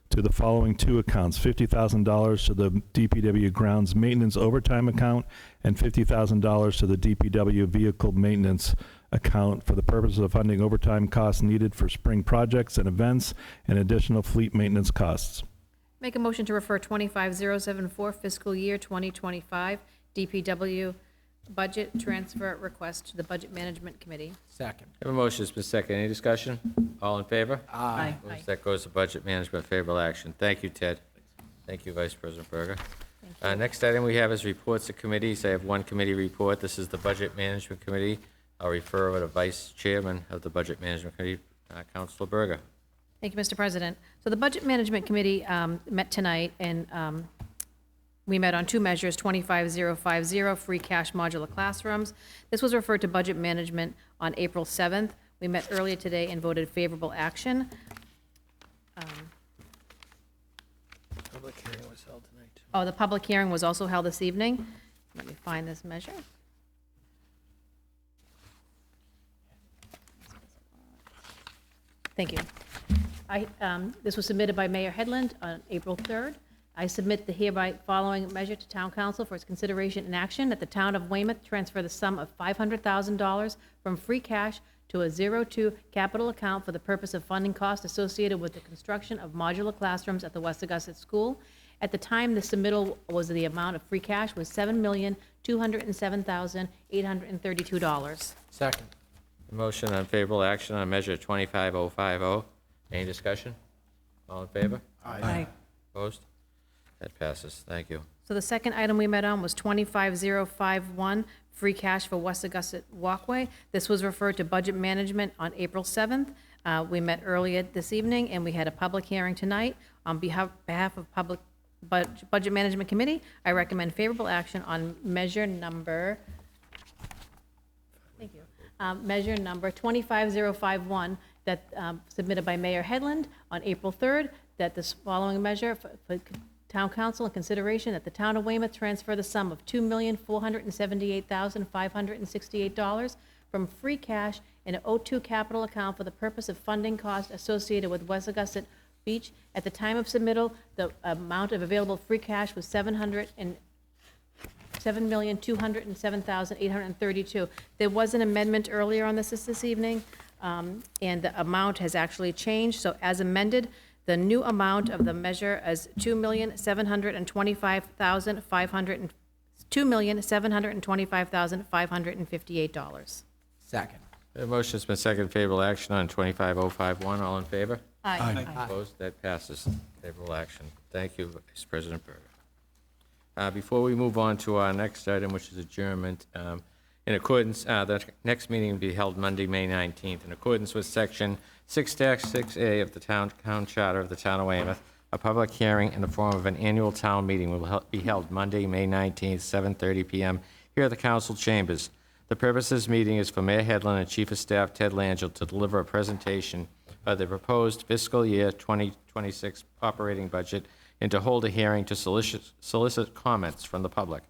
to the following 2 accounts: $50,000 to the DPW grounds maintenance overtime account, and $50,000 to the DPW vehicle maintenance account for the purpose of funding overtime costs needed for spring projects and events and additional fleet maintenance costs. Make a motion to refer 25074, fiscal year 2025, DPW budget transfer request to the Budget Management Committee. Second. Have a motion, it's been seconded. Any discussion? All in favor? Aye. Moves that goes to Budget Management, favorable action. Thank you, Ted. Thank you, Vice President Berger. Next item we have is reports of committees. I have one committee report. This is the Budget Management Committee. I'll refer over to Vice Chairman of the Budget Management Committee, Councilor Berger. Thank you, Mr. President. So the Budget Management Committee met tonight, and we met on two measures, 25050, free cash modular classrooms. This was referred to Budget Management on April 7th. We met earlier today and voted favorable action. Public hearing was held tonight. Oh, the public hearing was also held this evening. Let me find this measure. Thank you. This was submitted by Mayor Headland on April 3rd. I submit the hereby following measure to Town Council for its consideration and action, that the Town of Weymouth transfer the sum of $500,000 from free cash to a 02 capital account for the purpose of funding costs associated with the construction of modular classrooms at the West Augusta School. At the time the submittal was, the amount of free cash was $7,207,832. Second. A motion on favorable action on measure 25050. Any discussion? All in favor? Aye. Opposed? That passes. Thank you. So the second item we met on was 25051, free cash for West Augusta Walkway. This was referred to Budget Management on April 7th. We met earlier this evening, and we had a public hearing tonight. On behalf of Budget Management Committee, I recommend favorable action on measure number, thank you, measure number 25051, that submitted by Mayor Headland on April 3rd, that this following measure for Town Council in consideration, that the Town of Weymouth transfer the sum of $2,478,568 from free cash in an O2 capital account for the purpose of funding costs associated with West Augusta Beach. At the time of submittal, the amount of available free cash was $7,207,832. There was an amendment earlier on this evening, and the amount has actually changed. So as amended, the new amount of the measure is $2,725,558. Second. The motion's been seconded, favorable action on 25051. All in favor? Aye. Opposed? That passes. Favorable action. Thank you, Vice President Berger. Before we move on to our next item, which is adjournment, in accordance, the next meeting will be held Monday, May 19th. In accordance with Section 6-6A of the Town Charter of the Town of Weymouth, a public hearing in the form of an annual town meeting will be held Monday, May 19th, 7:30 p.m. here at the council chambers. The purpose of this meeting is for Mayor Headland and Chief of Staff Ted Langell to deliver a presentation of the proposed fiscal year 2026 operating budget and to hold a hearing to solicit comments from the public.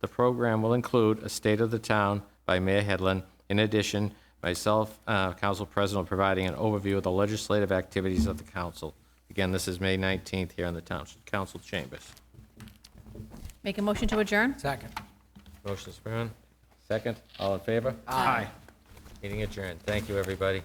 The program will include a state of the town by Mayor Headland. In addition, myself, Council President, providing an overview of the legislative activities of the council. Again, this is May 19th here in the council chambers. Make a motion to adjourn? Second. Motion's been second. All in favor? Aye. Meeting adjourned. Thank you, everybody.